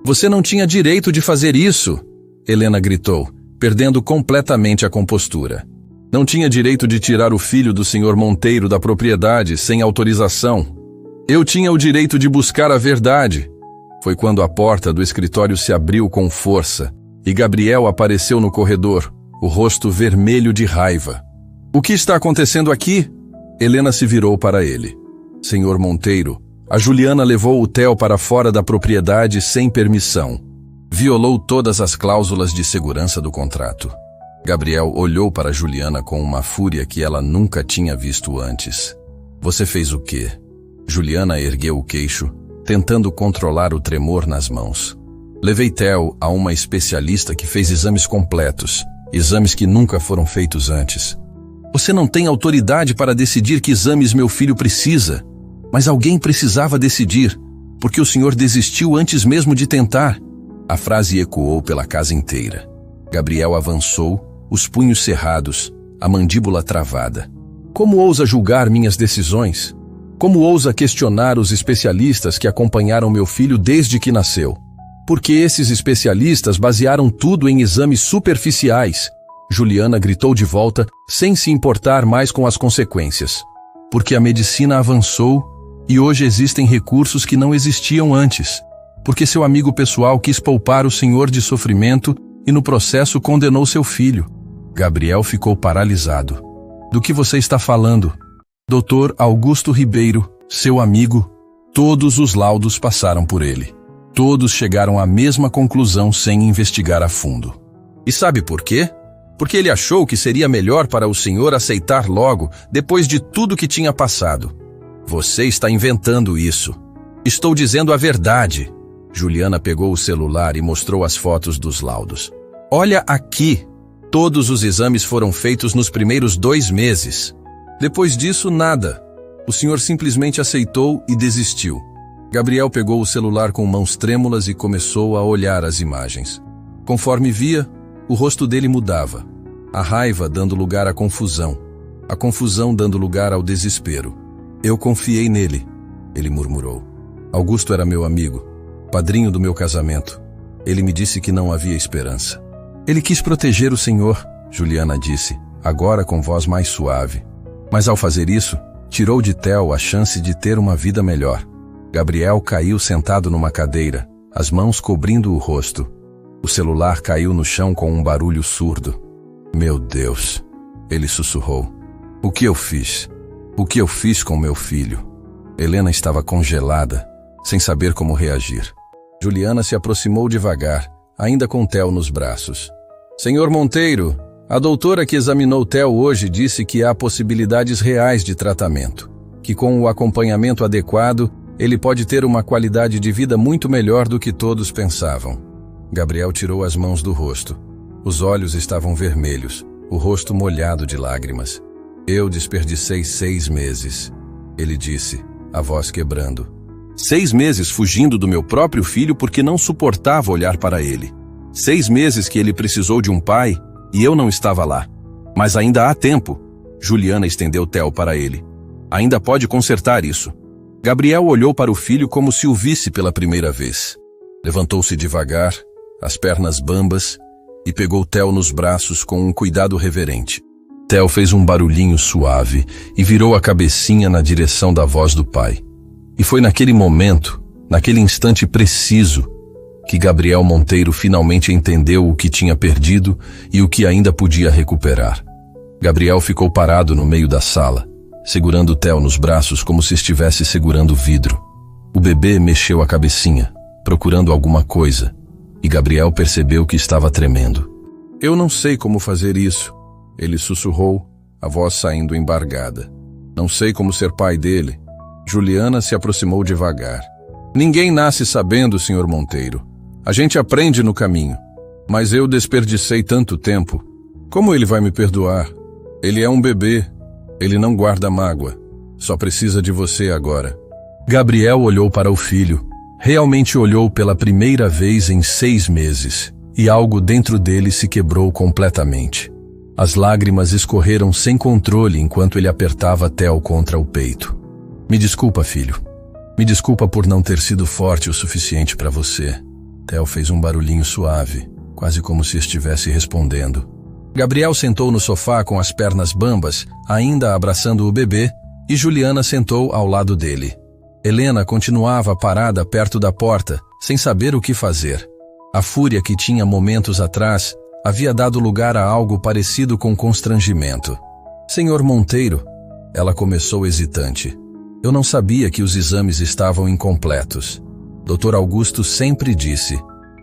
Você não tinha direito de fazer isso, Helena gritou, perdendo completamente a compostura. Não tinha direito de tirar o filho do Sr. Monteiro da propriedade sem autorização. Eu tinha o direito de buscar a verdade. Foi quando a porta do escritório se abriu com força e Gabriel apareceu no corredor, o rosto vermelho de raiva. O que está acontecendo aqui? Helena se virou para ele. Senhor Monteiro, a Juliana levou o Theo para fora da propriedade sem permissão. Violou todas as cláusulas de segurança do contrato. Gabriel olhou para Juliana com uma fúria que ela nunca tinha visto antes. Você fez o quê? Juliana ergueu o queixo, tentando controlar o tremor nas mãos. Levei Theo a uma especialista que fez exames completos, exames que nunca foram feitos antes. Você não tem autoridade para decidir que exames meu filho precisa, mas alguém precisava decidir, porque o senhor desistiu antes mesmo de tentar. A frase ecoou pela casa inteira. Gabriel avançou, os punhos cerrados, a mandíbula travada. Como ousa julgar minhas decisões? Como ousa questionar os especialistas que acompanharam meu filho desde que nasceu? Porque esses especialistas basearam tudo em exames superficiais. Juliana gritou de volta, sem se importar mais com as consequências. Porque a medicina avançou e hoje existem recursos que não existiam antes. Porque seu amigo pessoal quis poupar o senhor de sofrimento e no processo condenou seu filho. Gabriel ficou paralisado. Do que você está falando? Dr. Augusto Ribeiro, seu amigo, todos os laudos passaram por ele. Todos chegaram à mesma conclusão sem investigar a fundo. E sabe por quê? Porque ele achou que seria melhor para o senhor aceitar logo, depois de tudo que tinha passado. Você está inventando isso. Estou dizendo a verdade. Juliana pegou o celular e mostrou as fotos dos laudos. Olha aqui. Todos os exames foram feitos nos primeiros 2 meses. Depois disso, nada. O senhor simplesmente aceitou e desistiu. Gabriel pegou o celular com mãos trêmulas e começou a olhar as imagens. Conforme via, o rosto dele mudava. A raiva dando lugar à confusão. A confusão dando lugar ao desespero. Eu confiei nele, ele murmurou. Augusto era meu amigo, padrinho do meu casamento. Ele me disse que não havia esperança. Ele quis proteger o senhor, Juliana disse, agora com voz mais suave. Mas ao fazer isso, tirou de Theo a chance de ter uma vida melhor. Gabriel caiu sentado numa cadeira, as mãos cobrindo o rosto. O celular caiu no chão com um barulho surdo. Meu Deus, ele sussurrou. O que eu fiz? O que eu fiz com meu filho? Helena estava congelada, sem saber como reagir. Juliana se aproximou devagar, ainda com Theo nos braços. Senhor Monteiro, a doutora que examinou Theo hoje disse que há possibilidades reais de tratamento, que com o acompanhamento adequado, ele pode ter uma qualidade de vida muito melhor do que todos pensavam. Gabriel tirou as mãos do rosto. Os olhos estavam vermelhos, o rosto molhado de lágrimas. Eu desperdicei 6 meses, ele disse, a voz quebrando. 6 meses fugindo do meu próprio filho porque não suportava olhar para ele. 6 meses que ele precisou de um pai e eu não estava lá. Mas ainda há tempo. Juliana estendeu Theo para ele. Ainda pode consertar isso. Gabriel olhou para o filho como se o visse pela primeira vez. Levantou-se devagar, as pernas bambas, e pegou Theo nos braços com um cuidado reverente. Theo fez um barulhinho suave e virou a cabecinha na direção da voz do pai. E foi naquele momento, naquele instante preciso, que Gabriel Monteiro finalmente entendeu o que tinha perdido e o que ainda podia recuperar. Gabriel ficou parado no meio da sala, segurando Theo nos braços como se estivesse segurando vidro. O bebê mexeu a cabecinha, procurando alguma coisa, e Gabriel percebeu que estava tremendo. Eu não sei como fazer isso, ele sussurrou, a voz saindo embargada. Não sei como ser pai dele. Juliana se aproximou devagar. Ninguém nasce sabendo, Sr. Monteiro. A gente aprende no caminho. Mas eu desperdicei tanto tempo. Como ele vai me perdoar? Ele é um bebê. Ele não guarda mágoa. Só precisa de você agora. Gabriel olhou para o filho. Realmente olhou pela primeira vez em 6 meses. E algo dentro dele se quebrou completamente. As lágrimas escorreram sem controle enquanto ele apertava Theo contra o peito. Me desculpa, filho. Me desculpa por não ter sido forte o suficiente para você. Theo fez um barulhinho suave, quase como se estivesse respondendo. Gabriel sentou no sofá com as pernas bambas, ainda abraçando o bebê, e Juliana sentou ao lado dele. Helena continuava parada perto da porta, sem saber o que fazer. A fúria que tinha momentos atrás havia dado lugar a algo parecido com constrangimento. Senhor Monteiro, ela começou hesitante. Eu não sabia que os exames estavam incompletos. Dr. Augusto sempre disse.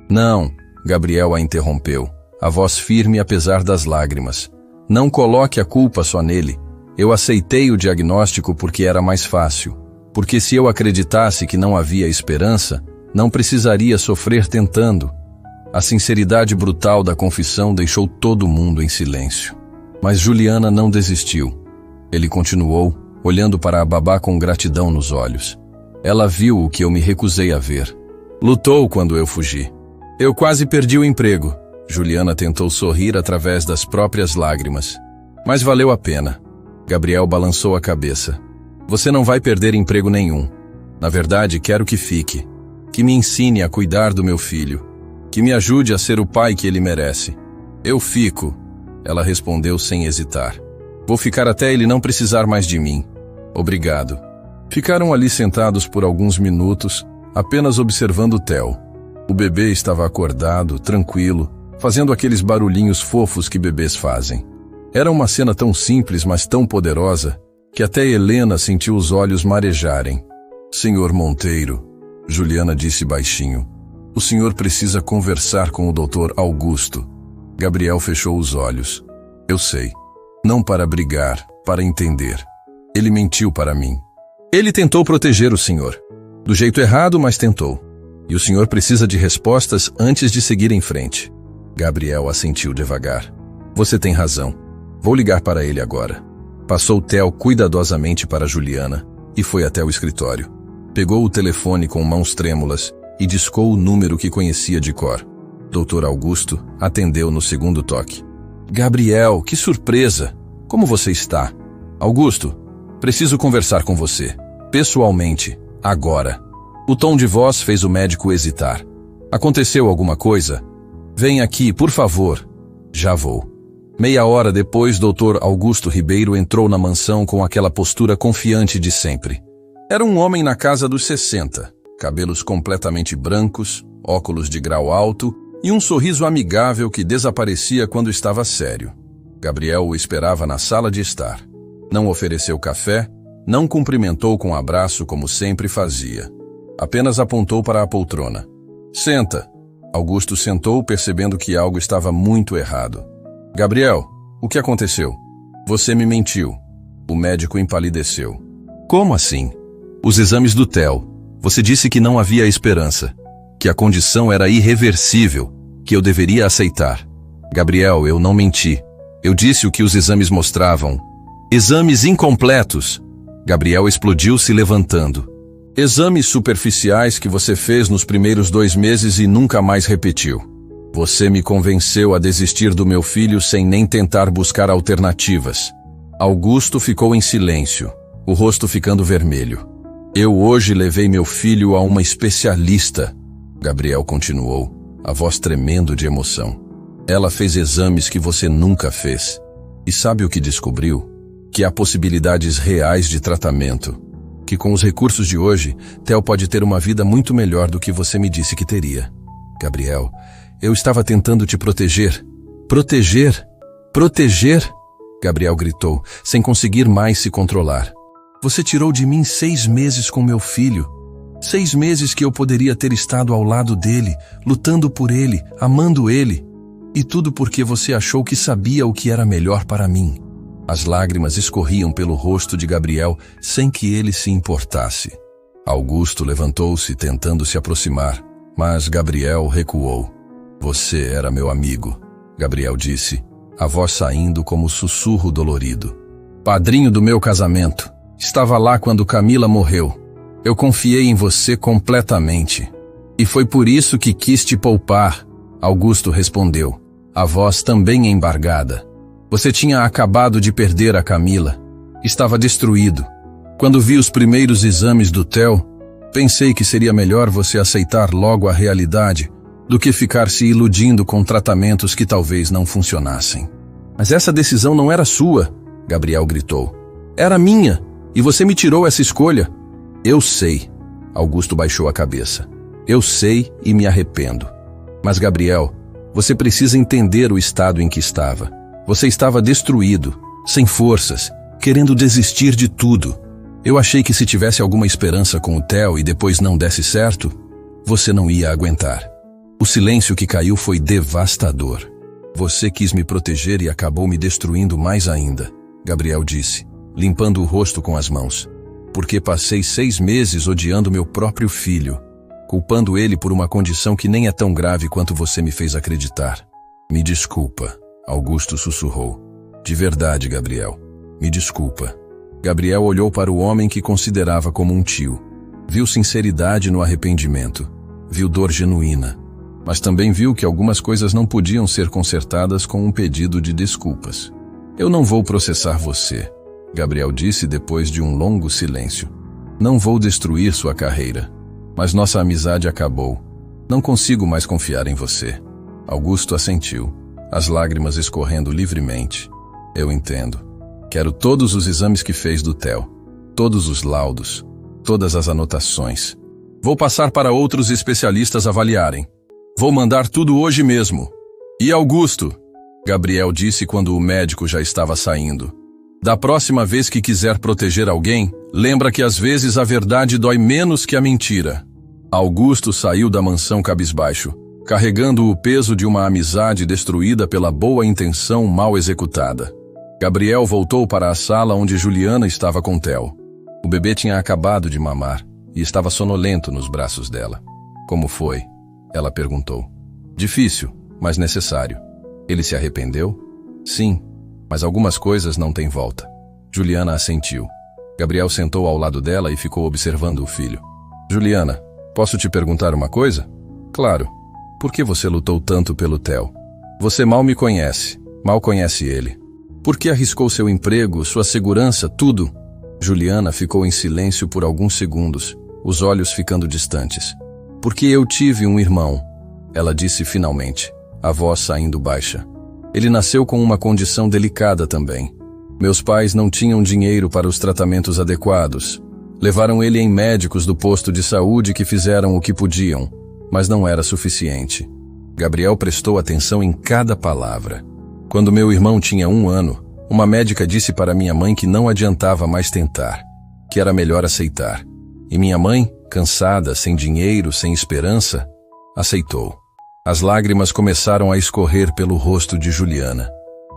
Não, Gabriel a interrompeu, a voz firme apesar das lágrimas. Não coloque a culpa só nele. Eu aceitei o diagnóstico porque era mais fácil. Porque se eu acreditasse que não havia esperança, não precisaria sofrer tentando. A sinceridade brutal da confissão deixou todo mundo em silêncio. Mas Juliana não desistiu. Ele continuou, olhando para a babá com gratidão nos olhos. Ela viu o que eu me recusei a ver. Lutou quando eu fugi. Eu quase perdi o emprego. Juliana tentou sorrir através das próprias lágrimas. Mas valeu a pena. Gabriel balançou a cabeça. Você não vai perder emprego nenhum. Na verdade, quero que fique. Que me ensine a cuidar do meu filho. Que me ajude a ser o pai que ele merece. Eu fico, ela respondeu sem hesitar. Vou ficar até ele não precisar mais de mim. Obrigado. Ficaram ali sentados por alguns minutos, apenas observando Theo. O bebê estava acordado, tranquilo, fazendo aqueles barulhinhos fofos que bebês fazem. Era uma cena tão simples, mas tão poderosa, que até Helena sentiu os olhos marejarem. Senhor Monteiro, Juliana disse baixinho, o senhor precisa conversar com o Dr. Augusto. Gabriel fechou os olhos. Eu sei. Não para brigar, para entender. Ele mentiu para mim. Ele tentou proteger o senhor. Do jeito errado, mas tentou. E o senhor precisa de respostas antes de seguir em frente. Gabriel assentiu devagar. Você tem razão. Vou ligar para ele agora. Passou Theo cuidadosamente para Juliana e foi até o escritório. Pegou o telefone com mãos trêmulas e discou o número que conhecia de cor. Dr. Augusto atendeu no segundo toque. Gabriel, que surpresa! Como você está? Augusto, preciso conversar com você. Pessoalmente, agora. O tom de voz fez o médico hesitar. Aconteceu alguma coisa? Vem aqui, por favor. Já vou. Meia hora depois, Dr. Augusto Ribeiro entrou na mansão com aquela postura confiante de sempre. Era um homem na casa dos 60, cabelos completamente brancos, óculos de grau alto e um sorriso amigável que desaparecia quando estava sério. Gabriel o esperava na sala de estar. Não ofereceu café, não cumprimentou com abraço como sempre fazia. Apenas apontou para a poltrona. Senta. Augusto sentou, percebendo que algo estava muito errado. Gabriel, o que aconteceu? Você me mentiu. O médico empalideceu. Como assim? Os exames do TEL. Você disse que não havia esperança, que a condição era irreversível, que eu deveria aceitar. Gabriel, eu não menti. Eu disse o que os exames mostravam. Exames incompletos. Gabriel explodiu se levantando. Exames superficiais que você fez nos primeiros 2 meses e nunca mais repetiu. Você me convenceu a desistir do meu filho sem nem tentar buscar alternativas. Augusto ficou em silêncio, o rosto ficando vermelho. Eu hoje levei meu filho a uma especialista. Gabriel continuou, a voz tremendo de emoção. Ela fez exames que você nunca fez. E sabe o que descobriu? Que há possibilidades reais de tratamento. Que com os recursos de hoje, Theo pode ter uma vida muito melhor do que você me disse que teria. Gabriel, eu estava tentando te proteger. Proteger? Proteger? Gabriel gritou, sem conseguir mais se controlar. Você tirou de mim 6 meses com meu filho. 6 meses que eu poderia ter estado ao lado dele, lutando por ele, amando ele. E tudo porque você achou que sabia o que era melhor para mim. As lágrimas escorriam pelo rosto de Gabriel sem que ele se importasse. Augusto levantou-se tentando se aproximar, mas Gabriel recuou. Você era meu amigo, Gabriel disse, a voz saindo como sussurro dolorido. Padrinho do meu casamento. Estava lá quando Camila morreu. Eu confiei em você completamente. E foi por isso que quis te poupar, Augusto respondeu, a voz também embargada. Você tinha acabado de perder a Camila. Estava destruído. Quando vi os primeiros exames do Theo, pensei que seria melhor você aceitar logo a realidade do que ficar se iludindo com tratamentos que talvez não funcionassem. Mas essa decisão não era sua, Gabriel gritou. Era minha, e você me tirou essa escolha. Eu sei. Augusto baixou a cabeça. Eu sei e me arrependo. Mas, Gabriel, você precisa entender o estado em que estava. Você estava destruído, sem forças, querendo desistir de tudo. Eu achei que se tivesse alguma esperança com o Theo e depois não desse certo, você não ia aguentar. O silêncio que caiu foi devastador. Você quis me proteger e acabou me destruindo mais ainda, Gabriel disse, limpando o rosto com as mãos. Porque passei 6 meses odiando meu próprio filho, culpando ele por uma condição que nem é tão grave quanto você me fez acreditar. Me desculpa. Augusto sussurrou. De verdade, Gabriel. Me desculpa. Gabriel olhou para o homem que considerava como um tio. Viu sinceridade no arrependimento. Viu dor genuína. Mas também viu que algumas coisas não podiam ser consertadas com um pedido de desculpas. Eu não vou processar você, Gabriel disse depois de um longo silêncio. Não vou destruir sua carreira. Mas nossa amizade acabou. Não consigo mais confiar em você. Augusto assentiu. As lágrimas escorrendo livremente. Eu entendo. Quero todos os exames que fez do Theo. Todos os laudos. Todas as anotações. Vou passar para outros especialistas avaliarem. Vou mandar tudo hoje mesmo. E Augusto? Gabriel disse quando o médico já estava saindo. Da próxima vez que quiser proteger alguém, lembra que às vezes a verdade dói menos que a mentira. Augusto saiu da mansão cabisbaixo, carregando o peso de uma amizade destruída pela boa intenção mal executada. Gabriel voltou para a sala onde Juliana estava com Theo. O bebê tinha acabado de mamar e estava sonolento nos braços dela. Como foi? Ela perguntou. Difícil, mas necessário. Ele se arrependeu? Sim, mas algumas coisas não têm volta. Juliana assentiu. Gabriel sentou ao lado dela e ficou observando o filho. Juliana, posso te perguntar uma coisa? Claro. Por que você lutou tanto pelo Theo? Você mal me conhece, mal conhece ele. Por que arriscou seu emprego, sua segurança, tudo? Juliana ficou em silêncio por alguns segundos, os olhos ficando distantes. Porque eu tive um irmão, ela disse finalmente, a voz saindo baixa. Ele nasceu com uma condição delicada também. Meus pais não tinham dinheiro para os tratamentos adequados. Levaram ele em médicos do posto de saúde que fizeram o que podiam, mas não era suficiente. Gabriel prestou atenção em cada palavra. Quando meu irmão tinha 1 ano, uma médica disse para minha mãe que não adiantava mais tentar, que era melhor aceitar. E minha mãe, cansada, sem dinheiro, sem esperança, aceitou. As lágrimas começaram a escorrer pelo rosto de Juliana.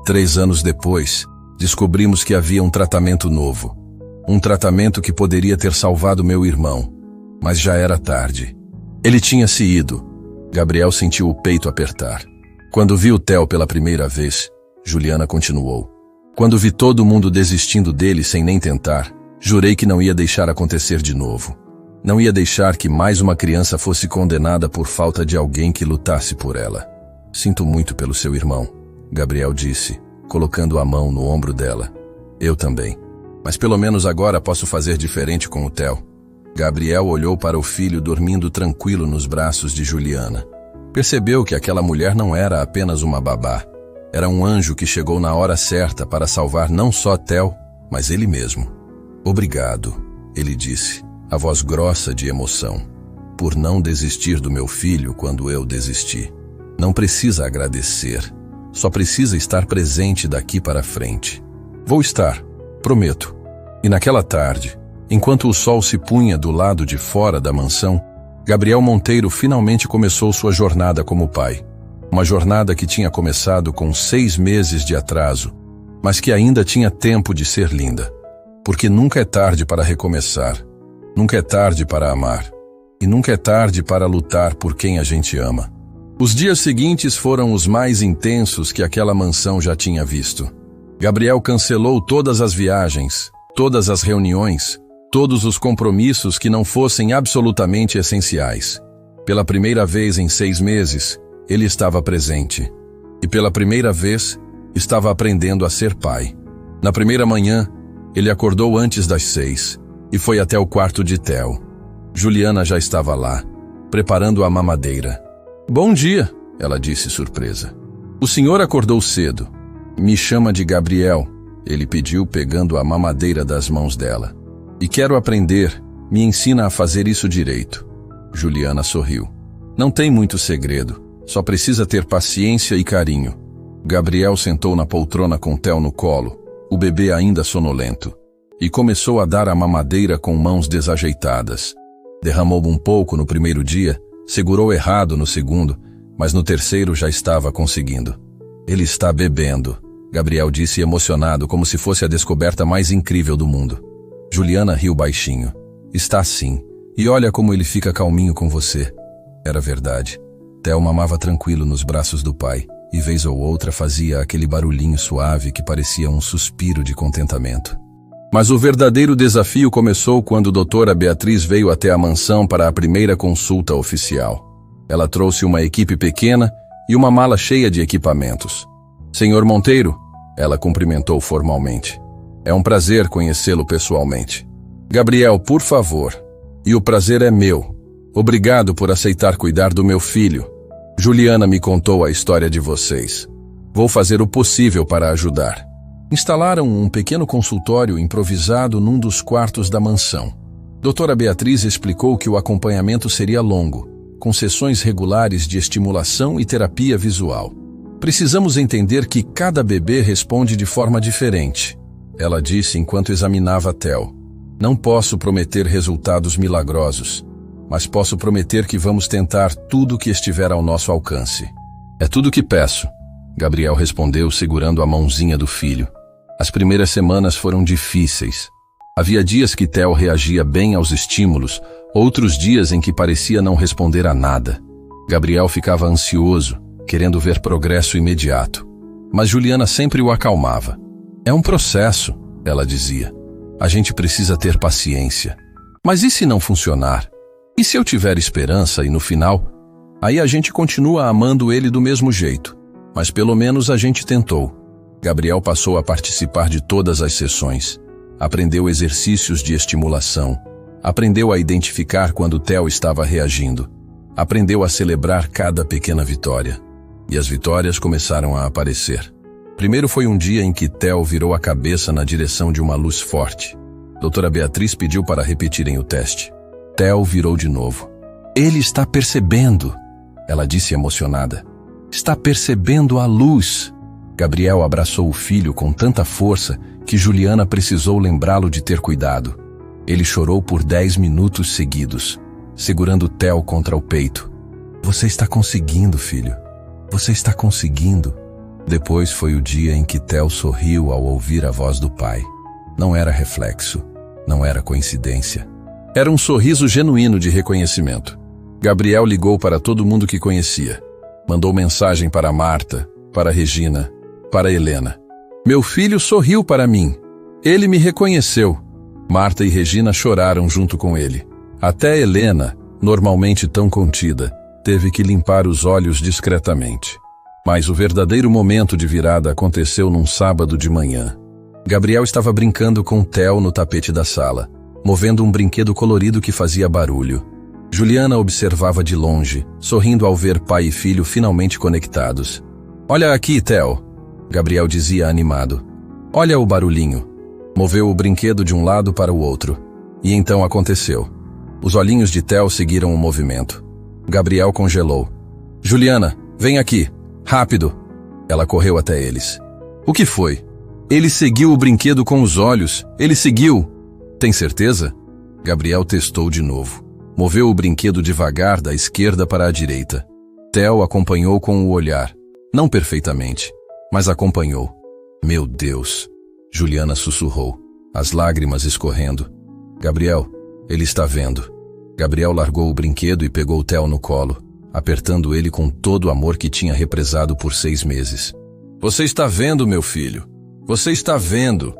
3 anos depois, descobrimos que havia um tratamento novo. Um tratamento que poderia ter salvado meu irmão, mas já era tarde. Ele tinha se ido. Gabriel sentiu o peito apertar. Quando vi o Theo pela primeira vez, Juliana continuou. Quando vi todo mundo desistindo dele sem nem tentar, jurei que não ia deixar acontecer de novo. Não ia deixar que mais uma criança fosse condenada por falta de alguém que lutasse por ela. Sinto muito pelo seu irmão, Gabriel disse, colocando a mão no ombro dela. Eu também. Mas pelo menos agora posso fazer diferente com o Theo. Gabriel olhou para o filho dormindo tranquilo nos braços de Juliana. Percebeu que aquela mulher não era apenas uma babá. Era um anjo que chegou na hora certa para salvar não só Theo, mas ele mesmo. Obrigado, ele disse, a voz grossa de emoção, por não desistir do meu filho quando eu desisti. Não precisa agradecer, só precisa estar presente daqui para frente. Vou estar, prometo. E naquela tarde, enquanto o sol se punha do lado de fora da mansão, Gabriel Monteiro finalmente começou sua jornada como pai. Uma jornada que tinha começado com 6 meses de atraso, mas que ainda tinha tempo de ser linda. Porque nunca é tarde para recomeçar, nunca é tarde para amar, e nunca é tarde para lutar por quem a gente ama. Os dias seguintes foram os mais intensos que aquela mansão já tinha visto. Gabriel cancelou todas as viagens, todas as reuniões, todos os compromissos que não fossem absolutamente essenciais. Pela primeira vez em 6 meses, ele estava presente. E pela primeira vez, estava aprendendo a ser pai. Na primeira manhã, ele acordou antes das 6 e foi até o quarto de Theo. Juliana já estava lá, preparando a mamadeira. Bom dia, ela disse surpresa. O senhor acordou cedo. Me chama de Gabriel, ele pediu pegando a mamadeira das mãos dela. E quero aprender, me ensina a fazer isso direito. Juliana sorriu. Não tem muito segredo, só precisa ter paciência e carinho. Gabriel sentou na poltrona com Theo no colo, o bebê ainda sonolento, e começou a dar a mamadeira com mãos desajeitadas. Derramou um pouco no primeiro dia, segurou errado no segundo, mas no terceiro já estava conseguindo. Ele está bebendo, Gabriel disse emocionado como se fosse a descoberta mais incrível do mundo. Juliana riu baixinho. Está sim, e olha como ele fica calminho com você. Era verdade. Theo mamava tranquilo nos braços do pai, e vez ou outra fazia aquele barulhinho suave que parecia um suspiro de contentamento. Mas o verdadeiro desafio começou quando doutora Beatriz veio até a mansão para a primeira consulta oficial. Ela trouxe uma equipe pequena e uma mala cheia de equipamentos. Senhor Monteiro, ela cumprimentou formalmente. É um prazer conhecê-lo pessoalmente. Gabriel, por favor. E o prazer é meu. Obrigado por aceitar cuidar do meu filho. Juliana me contou a história de vocês. Vou fazer o possível para ajudar. Instalaram um pequeno consultório improvisado num dos quartos da mansão. Doutora Beatriz explicou que o acompanhamento seria longo, com sessões regulares de estimulação e terapia visual. Precisamos entender que cada bebê responde de forma diferente, ela disse enquanto examinava Theo. Não posso prometer resultados milagrosos, mas posso prometer que vamos tentar tudo o que estiver ao nosso alcance. É tudo o que peço, Gabriel respondeu segurando a mãozinha do filho. As primeiras semanas foram difíceis. Havia dias que Theo reagia bem aos estímulos, outros dias em que parecia não responder a nada. Gabriel ficava ansioso, querendo ver progresso imediato. Mas Juliana sempre o acalmava. É um processo, ela dizia. A gente precisa ter paciência. Mas e se não funcionar? E se eu tiver esperança e no final? Aí a gente continua amando ele do mesmo jeito. Mas pelo menos a gente tentou. Gabriel passou a participar de todas as sessões. Aprendeu exercícios de estimulação. Aprendeu a identificar quando Theo estava reagindo. Aprendeu a celebrar cada pequena vitória. E as vitórias começaram a aparecer. Primeiro foi um dia em que Theo virou a cabeça na direção de uma luz forte. Doutora Beatriz pediu para repetirem o teste. Theo virou de novo. Ele está percebendo, ela disse emocionada. Está percebendo a luz. Gabriel abraçou o filho com tanta força que Juliana precisou lembrá-lo de ter cuidado. Ele chorou por 10 minutos seguidos, segurando Theo contra o peito. Você está conseguindo, filho. Você está conseguindo. Depois foi o dia em que Theo sorriu ao ouvir a voz do pai. Não era reflexo, não era coincidência. Era um sorriso genuíno de reconhecimento. Gabriel ligou para todo mundo que conhecia. Mandou mensagem para Marta, para Regina, para Helena. Meu filho sorriu para mim. Ele me reconheceu. Marta e Regina choraram junto com ele. Até Helena, normalmente tão contida, teve que limpar os olhos discretamente. Mas o verdadeiro momento de virada aconteceu num sábado de manhã. Gabriel estava brincando com Theo no tapete da sala, movendo um brinquedo colorido que fazia barulho. Juliana observava de longe, sorrindo ao ver pai e filho finalmente conectados. Olha aqui, Theo, Gabriel dizia animado. Olha o barulhinho. Moveu o brinquedo de um lado para o outro. E então aconteceu. Os olhinhos de Theo seguiram o movimento. Gabriel congelou. Juliana, vem aqui. Rápido! Ela correu até eles. O que foi? Ele seguiu o brinquedo com os olhos. Ele seguiu. Tem certeza? Gabriel testou de novo. Moveu o brinquedo devagar da esquerda para a direita. Theo acompanhou com o olhar. Não perfeitamente, mas acompanhou. Meu Deus! Juliana sussurrou, as lágrimas escorrendo. Gabriel, ele está vendo. Gabriel largou o brinquedo e pegou Theo no colo, apertando ele com todo o amor que tinha represado por 6 meses. Você está vendo, meu filho? Você está vendo?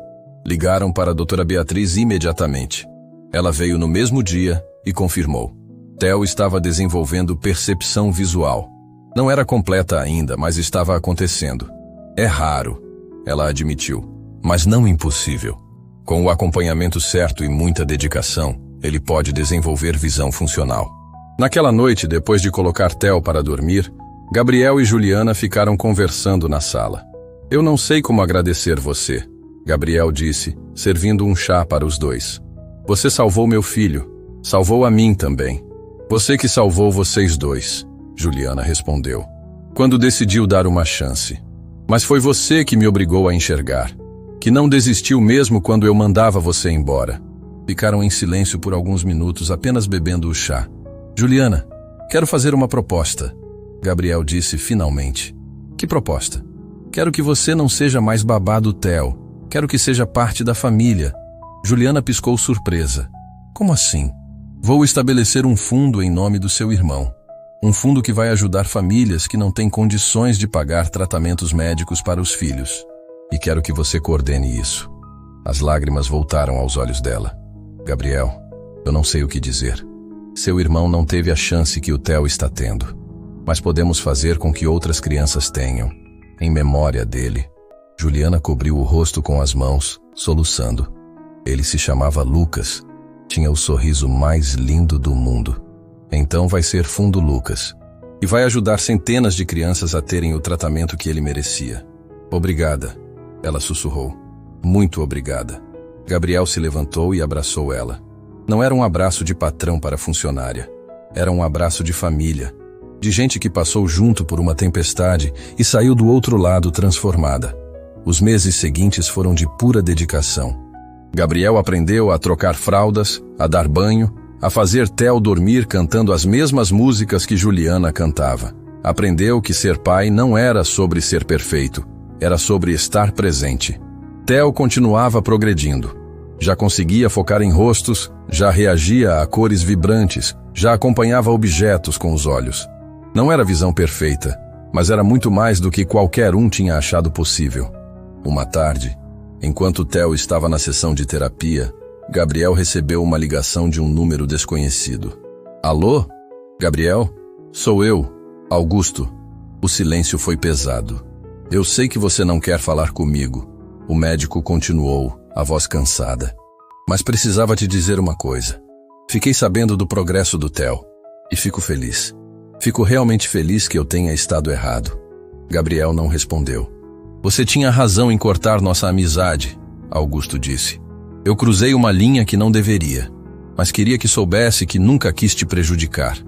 Ligaram para a doutora Beatriz imediatamente. Ela veio no mesmo dia e confirmou. Theo estava desenvolvendo percepção visual. Não era completa ainda, mas estava acontecendo. É raro, ela admitiu, mas não impossível. Com o acompanhamento certo e muita dedicação, ele pode desenvolver visão funcional. Naquela noite, depois de colocar Theo para dormir, Gabriel e Juliana ficaram conversando na sala. Eu não sei como agradecer você, Gabriel disse, servindo um chá para os dois. Você salvou meu filho, salvou a mim também. Você que salvou vocês dois, Juliana respondeu, quando decidiu dar uma chance. Mas foi você que me obrigou a enxergar, que não desistiu mesmo quando eu mandava você embora. Ficaram em silêncio por alguns minutos, apenas bebendo o chá. Juliana, quero fazer uma proposta, Gabriel disse finalmente. Que proposta? Quero que você não seja mais babá do Theo. Quero que seja parte da família. Juliana piscou surpresa. Como assim? Vou estabelecer um fundo em nome do seu irmão. Um fundo que vai ajudar famílias que não têm condições de pagar tratamentos médicos para os filhos. E quero que você coordene isso. As lágrimas voltaram aos olhos dela. Gabriel, eu não sei o que dizer. Seu irmão não teve a chance que o Theo está tendo. Mas podemos fazer com que outras crianças tenham. Em memória dele. Juliana cobriu o rosto com as mãos, soluçando. Ele se chamava Lucas. Tinha o sorriso mais lindo do mundo. Então vai ser Fundo Lucas. E vai ajudar centenas de crianças a terem o tratamento que ele merecia. Obrigada, ela sussurrou. Muito obrigada. Gabriel se levantou e abraçou ela. Não era um abraço de patrão para funcionária. Era um abraço de família. De gente que passou junto por uma tempestade e saiu do outro lado transformada. Os meses seguintes foram de pura dedicação. Gabriel aprendeu a trocar fraldas, a dar banho, a fazer Theo dormir cantando as mesmas músicas que Juliana cantava. Aprendeu que ser pai não era sobre ser perfeito, era sobre estar presente. Theo continuava progredindo. Já conseguia focar em rostos, já reagia a cores vibrantes, já acompanhava objetos com os olhos. Não era visão perfeita, mas era muito mais do que qualquer um tinha achado possível. Uma tarde, enquanto Theo estava na sessão de terapia, Gabriel recebeu uma ligação de um número desconhecido. Alô? Gabriel? Sou eu, Augusto. O silêncio foi pesado. Eu sei que você não quer falar comigo. O médico continuou, a voz cansada. Mas precisava te dizer uma coisa. Fiquei sabendo do progresso do Theo. E fico feliz. Fico realmente feliz que eu tenha estado errado. Gabriel não respondeu. Você tinha razão em cortar nossa amizade, Augusto disse. Eu cruzei uma linha que não deveria, mas queria que soubesse que nunca quis te prejudicar.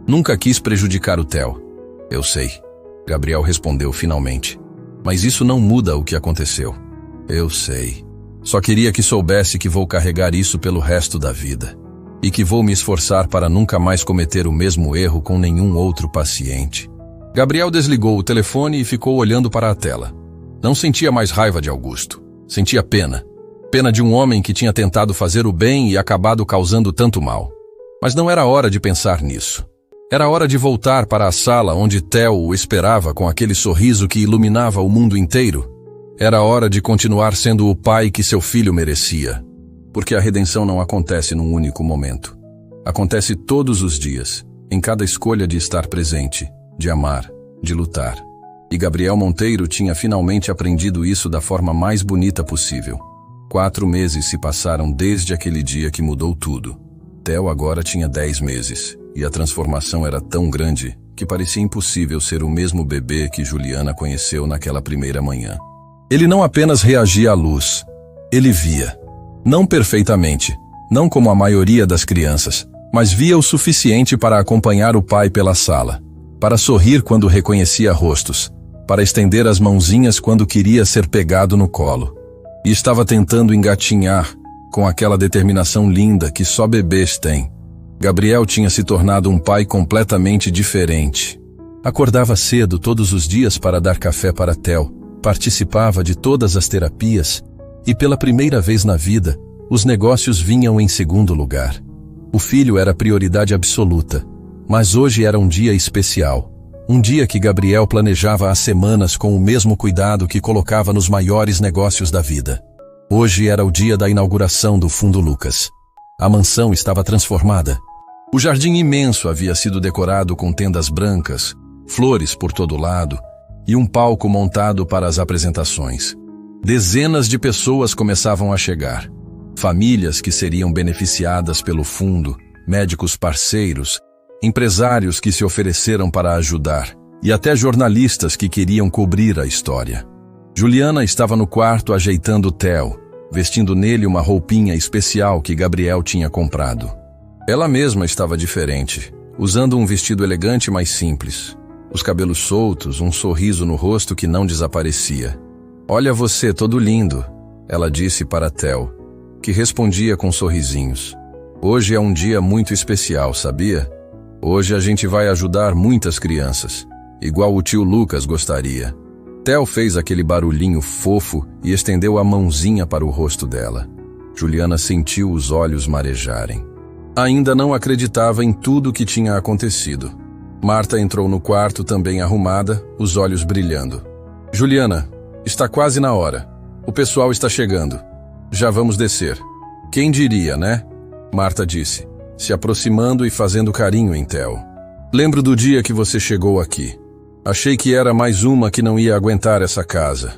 Nunca quis prejudicar o Theo. Eu sei. Gabriel respondeu finalmente. Mas isso não muda o que aconteceu. Eu sei. Só queria que soubesse que vou carregar isso pelo resto da vida. E que vou me esforçar para nunca mais cometer o mesmo erro com nenhum outro paciente. Gabriel desligou o telefone e ficou olhando para a tela. Não sentia mais raiva de Augusto. Sentia pena. Pena de um homem que tinha tentado fazer o bem e acabado causando tanto mal. Mas não era hora de pensar nisso. Era hora de voltar para a sala onde Theo o esperava com aquele sorriso que iluminava o mundo inteiro. Era hora de continuar sendo o pai que seu filho merecia. Porque a redenção não acontece num único momento. Acontece todos os dias, em cada escolha de estar presente, de amar, de lutar. E Gabriel Monteiro tinha finalmente aprendido isso da forma mais bonita possível. 4 meses se passaram desde aquele dia que mudou tudo. Theo agora tinha 10 meses, e a transformação era tão grande que parecia impossível ser o mesmo bebê que Juliana conheceu naquela primeira manhã. Ele não apenas reagia à luz, ele via. Não perfeitamente, não como a maioria das crianças, mas via o suficiente para acompanhar o pai pela sala, para sorrir quando reconhecia rostos, para estender as mãozinhas quando queria ser pegado no colo. E estava tentando engatinhar, com aquela determinação linda que só bebês têm. Gabriel tinha se tornado um pai completamente diferente. Acordava cedo todos os dias para dar café para Theo, participava de todas as terapias, e pela primeira vez na vida, os negócios vinham em segundo lugar. O filho era prioridade absoluta, mas hoje era um dia especial. Um dia que Gabriel planejava há semanas com o mesmo cuidado que colocava nos maiores negócios da vida. Hoje era o dia da inauguração do Fundo Lucas. A mansão estava transformada. O jardim imenso havia sido decorado com tendas brancas, flores por todo lado e um palco montado para as apresentações. Dezenas de pessoas começavam a chegar. Famílias que seriam beneficiadas pelo fundo, médicos parceiros, empresários que se ofereceram para ajudar e até jornalistas que queriam cobrir a história. Juliana estava no quarto ajeitando Theo, vestindo nele uma roupinha especial que Gabriel tinha comprado. Ela mesma estava diferente, usando um vestido elegante mais simples. Os cabelos soltos, um sorriso no rosto que não desaparecia. Olha você, todo lindo, ela disse para Theo, que respondia com sorrisinhos. Hoje é um dia muito especial, sabia? Hoje a gente vai ajudar muitas crianças, igual o tio Lucas gostaria. Theo fez aquele barulhinho fofo e estendeu a mãozinha para o rosto dela. Juliana sentiu os olhos marejarem. Ainda não acreditava em tudo o que tinha acontecido. Marta entrou no quarto também arrumada, os olhos brilhando. Juliana, está quase na hora. O pessoal está chegando. Já vamos descer. Quem diria, né? Marta disse, se aproximando e fazendo carinho em Theo. Lembro do dia que você chegou aqui. Achei que era mais uma que não ia aguentar essa casa.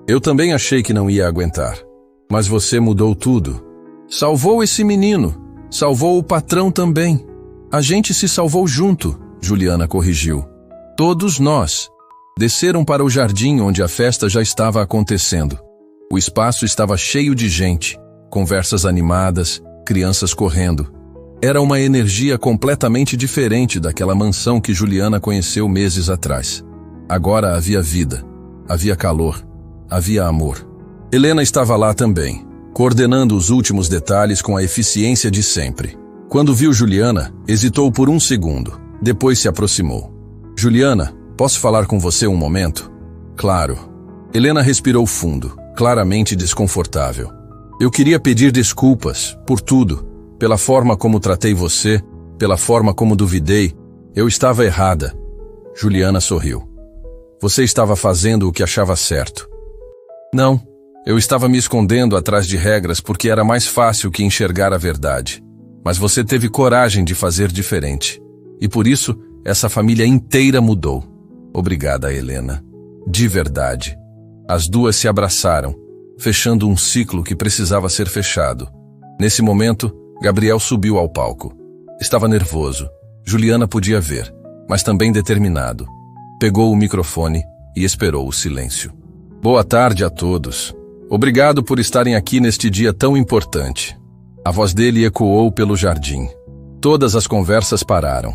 Eu também achei que não ia aguentar. Mas você mudou tudo. Salvou esse menino. Salvou o patrão também. A gente se salvou junto, Juliana corrigiu. Todos nós. Desceram para o jardim onde a festa já estava acontecendo. O espaço estava cheio de gente, conversas animadas, crianças correndo. Era uma energia completamente diferente daquela mansão que Juliana conheceu meses atrás. Agora havia vida, havia calor, havia amor. Helena estava lá também, coordenando os últimos detalhes com a eficiência de sempre. Quando viu Juliana, hesitou por um segundo, depois se aproximou. Juliana, posso falar com você um momento? Claro. Helena respirou fundo, claramente desconfortável. Eu queria pedir desculpas por tudo. Pela forma como tratei você, pela forma como duvidei, eu estava errada. Juliana sorriu. Você estava fazendo o que achava certo. Não, eu estava me escondendo atrás de regras porque era mais fácil que enxergar a verdade. Mas você teve coragem de fazer diferente. E por isso, essa família inteira mudou. Obrigada, Helena. De verdade. As duas se abraçaram, fechando um ciclo que precisava ser fechado. Nesse momento, Gabriel subiu ao palco. Estava nervoso. Juliana podia ver, mas também determinado. Pegou o microfone e esperou o silêncio. Boa tarde a todos. Obrigado por estarem aqui neste dia tão importante. A voz dele ecoou pelo jardim. Todas as conversas pararam.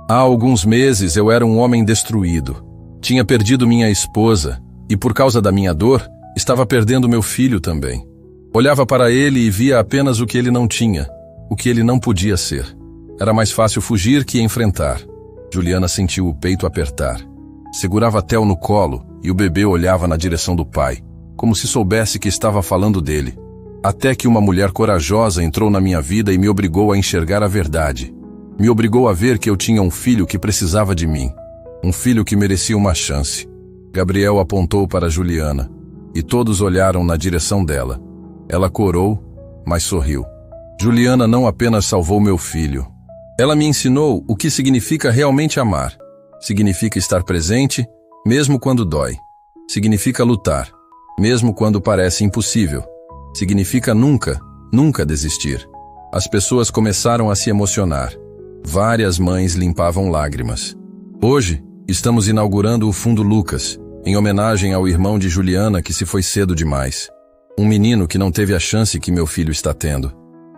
Há alguns meses eu era um homem destruído. Tinha perdido minha esposa e, por causa da minha dor, estava perdendo meu filho também. Olhava para ele e via apenas o que ele não tinha, o que ele não podia ser. Era mais fácil fugir que enfrentar. Juliana sentiu o peito apertar. Segurava Theo no colo e o bebê olhava na direção do pai, como se soubesse que estava falando dele. Até que uma mulher corajosa entrou na minha vida e me obrigou a enxergar a verdade. Me obrigou a ver que eu tinha um filho que precisava de mim. Um filho que merecia uma chance. Gabriel apontou para Juliana, e todos olharam na direção dela. Ela corou, mas sorriu. Juliana não apenas salvou meu filho. Ela me ensinou o que significa realmente amar. Significa estar presente, mesmo quando dói. Significa lutar, mesmo quando parece impossível. Significa nunca, nunca desistir. As pessoas começaram a se emocionar. Várias mães limpavam lágrimas. Hoje, estamos inaugurando o Fundo Lucas, em homenagem ao irmão de Juliana que se foi cedo demais. Um menino que não teve a chance que meu filho está tendo.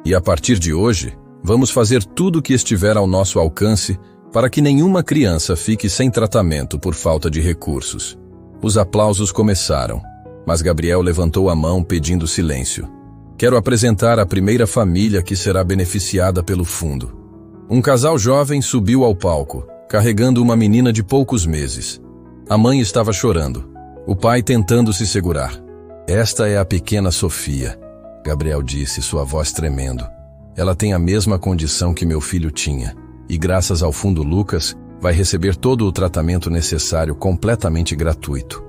E a partir de hoje, vamos fazer tudo o que estiver ao nosso alcance para que nenhuma criança fique sem tratamento por falta de recursos. Os aplausos começaram, mas Gabriel levantou a mão pedindo silêncio. Quero apresentar a primeira família que será beneficiada pelo fundo. Um casal jovem subiu ao palco, carregando uma menina de poucos meses. A mãe estava chorando, o pai tentando se segurar. Esta é a pequena Sofia, Gabriel disse, sua voz tremendo. Ela tem a mesma condição que meu filho tinha, e graças ao Fundo Lucas, vai receber todo o tratamento necessário completamente gratuito.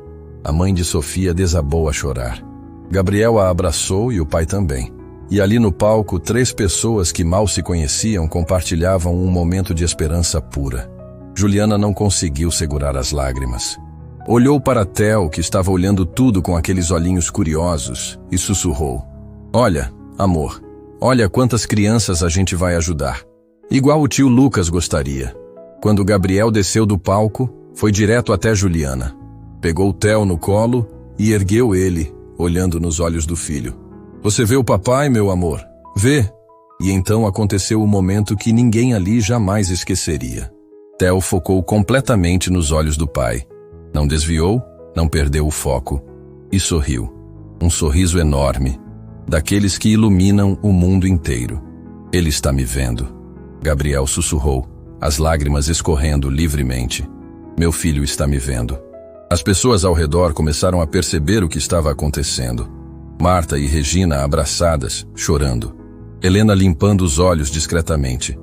A mãe de Sofia desabou a chorar. Gabriel a abraçou e o pai também. E ali no palco, 3 pessoas que mal se conheciam compartilhavam um momento de esperança pura. Juliana não conseguiu segurar as lágrimas. Olhou para Theo, que estava olhando tudo com aqueles olhinhos curiosos, e sussurrou. Olha, amor, olha quantas crianças a gente vai ajudar. Igual o tio Lucas gostaria. Quando Gabriel desceu do palco, foi direto até Juliana. Pegou Theo no colo e ergueu ele, olhando nos olhos do filho. Você vê o papai, meu amor? Vê. E então aconteceu o momento que ninguém ali jamais esqueceria. Theo focou completamente nos olhos do pai. Não desviou, não perdeu o foco. E sorriu. Um sorriso enorme, daqueles que iluminam o mundo inteiro. Ele está me vendo. Gabriel sussurrou, as lágrimas escorrendo livremente. Meu filho está me vendo. As pessoas ao redor começaram a perceber o que estava acontecendo. Marta e Regina abraçadas, chorando. Helena limpando os olhos discretamente.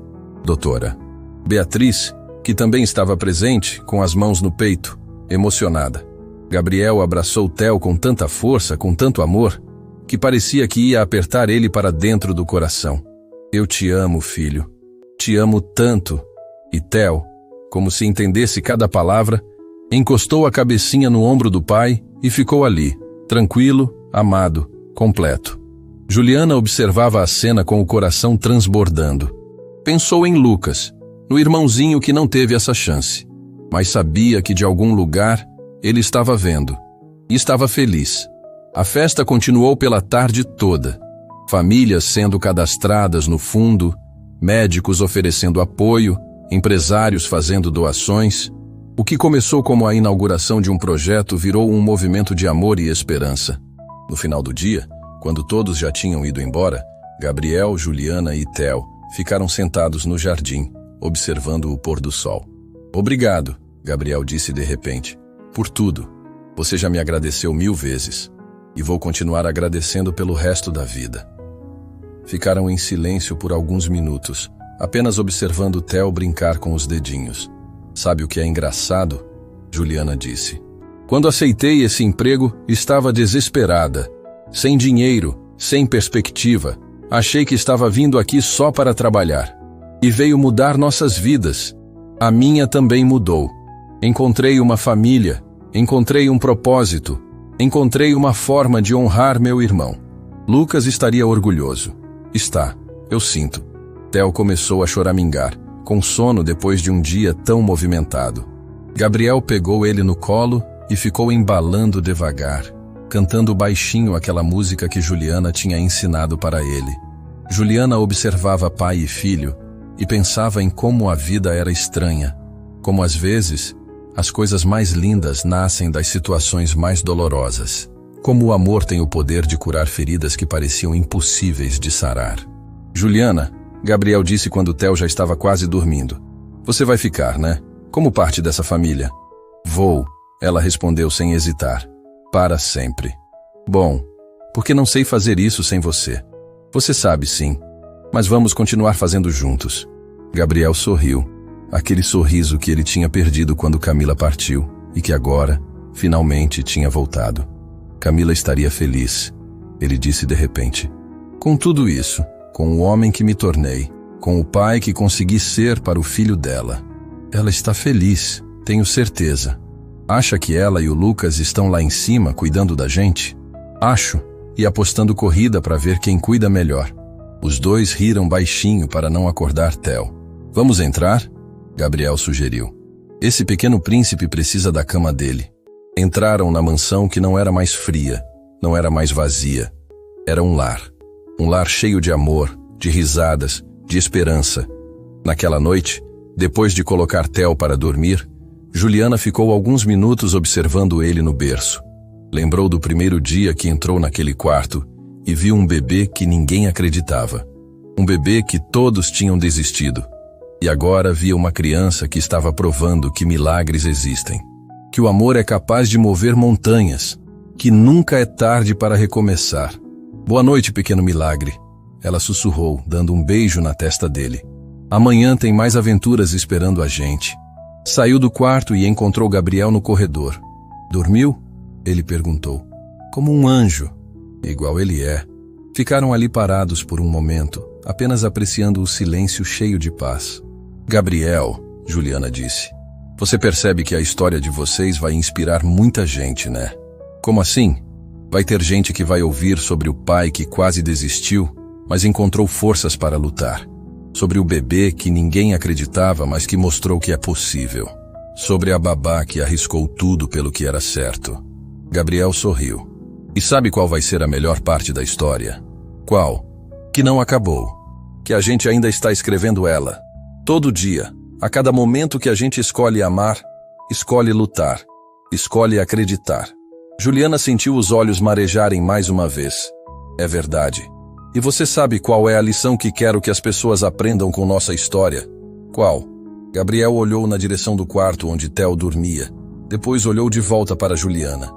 Doutora. Beatriz, que também estava presente, com as mãos no peito, emocionada. Gabriel abraçou Theo com tanta força, com tanto amor, que parecia que ia apertar ele para dentro do coração. Eu te amo, filho. Te amo tanto. E Theo, como se entendesse cada palavra, encostou a cabecinha no ombro do pai e ficou ali, tranquilo, amado, completo. Juliana observava a cena com o coração transbordando. Pensou em Lucas, no irmãozinho que não teve essa chance, mas sabia que de algum lugar ele estava vendo e estava feliz. A festa continuou pela tarde toda. Famílias sendo cadastradas no fundo, médicos oferecendo apoio, empresários fazendo doações. O que começou como a inauguração de um projeto virou um movimento de amor e esperança. No final do dia, quando todos já tinham ido embora, Gabriel, Juliana e Theo ficaram sentados no jardim, observando o pôr do sol. Obrigado, Gabriel disse de repente, por tudo. Você já me agradeceu 1000 vezes. E vou continuar agradecendo pelo resto da vida. Ficaram em silêncio por alguns minutos, apenas observando Theo brincar com os dedinhos. Sabe o que é engraçado? Juliana disse. Quando aceitei esse emprego, estava desesperada. Sem dinheiro, sem perspectiva. Achei que estava vindo aqui só para trabalhar. E veio mudar nossas vidas. A minha também mudou. Encontrei uma família, encontrei um propósito, encontrei uma forma de honrar meu irmão. Lucas estaria orgulhoso. Está, eu sinto. Theo começou a choramingar, com sono depois de um dia tão movimentado. Gabriel pegou ele no colo e ficou embalando devagar, cantando baixinho aquela música que Juliana tinha ensinado para ele. Juliana observava pai e filho e pensava em como a vida era estranha, como às vezes as coisas mais lindas nascem das situações mais dolorosas, como o amor tem o poder de curar feridas que pareciam impossíveis de sarar. Juliana, Gabriel disse quando Theo já estava quase dormindo. Você vai ficar, né? Como parte dessa família? Vou, ela respondeu sem hesitar. Para sempre. Bom, porque não sei fazer isso sem você. Você sabe, sim. Mas vamos continuar fazendo juntos. Gabriel sorriu. Aquele sorriso que ele tinha perdido quando Camila partiu e que agora, finalmente, tinha voltado. Camila estaria feliz, ele disse de repente. Com tudo isso, com o homem que me tornei, com o pai que consegui ser para o filho dela. Ela está feliz, tenho certeza. Acha que ela e o Lucas estão lá em cima cuidando da gente? Acho, e apostando corrida para ver quem cuida melhor. Os dois riram baixinho para não acordar Theo. Vamos entrar? Gabriel sugeriu. Esse pequeno príncipe precisa da cama dele. Entraram na mansão que não era mais fria, não era mais vazia. Era um lar. Um lar cheio de amor, de risadas, de esperança. Naquela noite, depois de colocar Theo para dormir, Juliana ficou alguns minutos observando ele no berço. Lembrou do primeiro dia que entrou naquele quarto e viu um bebê que ninguém acreditava. Um bebê que todos tinham desistido. E agora via uma criança que estava provando que milagres existem. Que o amor é capaz de mover montanhas. Que nunca é tarde para recomeçar. Boa noite, pequeno milagre. Ela sussurrou, dando um beijo na testa dele. Amanhã tem mais aventuras esperando a gente. Saiu do quarto e encontrou Gabriel no corredor. Dormiu? Ele perguntou. Como um anjo. Igual ele é. Ficaram ali parados por um momento, apenas apreciando o silêncio cheio de paz. Gabriel, Juliana disse. Você percebe que a história de vocês vai inspirar muita gente, né? Como assim? Vai ter gente que vai ouvir sobre o pai que quase desistiu, mas encontrou forças para lutar. Sobre o bebê que ninguém acreditava, mas que mostrou que é possível. Sobre a babá que arriscou tudo pelo que era certo. Gabriel sorriu. E sabe qual vai ser a melhor parte da história? Qual? Que não acabou. Que a gente ainda está escrevendo ela. Todo dia, a cada momento que a gente escolhe amar, escolhe lutar, escolhe acreditar. Juliana sentiu os olhos marejarem mais uma vez. É verdade. E você sabe qual é a lição que quero que as pessoas aprendam com nossa história? Qual? Gabriel olhou na direção do quarto onde Theo dormia. Depois olhou de volta para Juliana.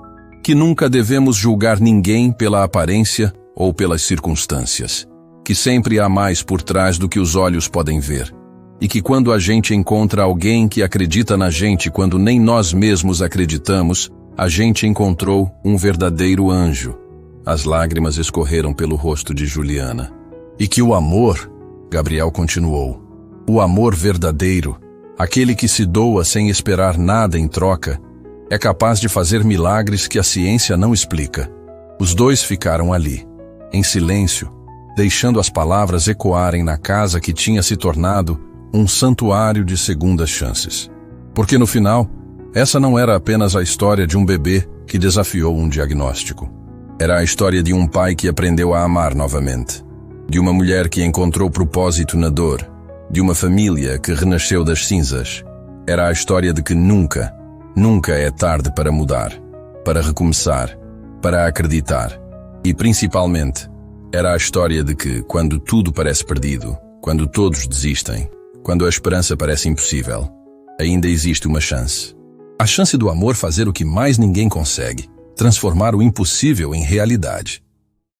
Que nunca devemos julgar ninguém pela aparência ou pelas circunstâncias. Que sempre há mais por trás do que os olhos podem ver. E que quando a gente encontra alguém que acredita na gente quando nem nós mesmos acreditamos, a gente encontrou um verdadeiro anjo. As lágrimas escorreram pelo rosto de Juliana. E que o amor, Gabriel continuou, o amor verdadeiro, aquele que se doa sem esperar nada em troca, é capaz de fazer milagres que a ciência não explica. Os dois ficaram ali, em silêncio, deixando as palavras ecoarem na casa que tinha se tornado um santuário de segundas chances. Porque no final, essa não era apenas a história de um bebê que desafiou um diagnóstico. Era a história de um pai que aprendeu a amar novamente. De uma mulher que encontrou propósito na dor. De uma família que renasceu das cinzas. Era a história de que nunca, nunca é tarde para mudar, para recomeçar, para acreditar. E principalmente, era a história de que, quando tudo parece perdido, quando todos desistem, quando a esperança parece impossível, ainda existe uma chance. A chance do amor fazer o que mais ninguém consegue, transformar o impossível em realidade.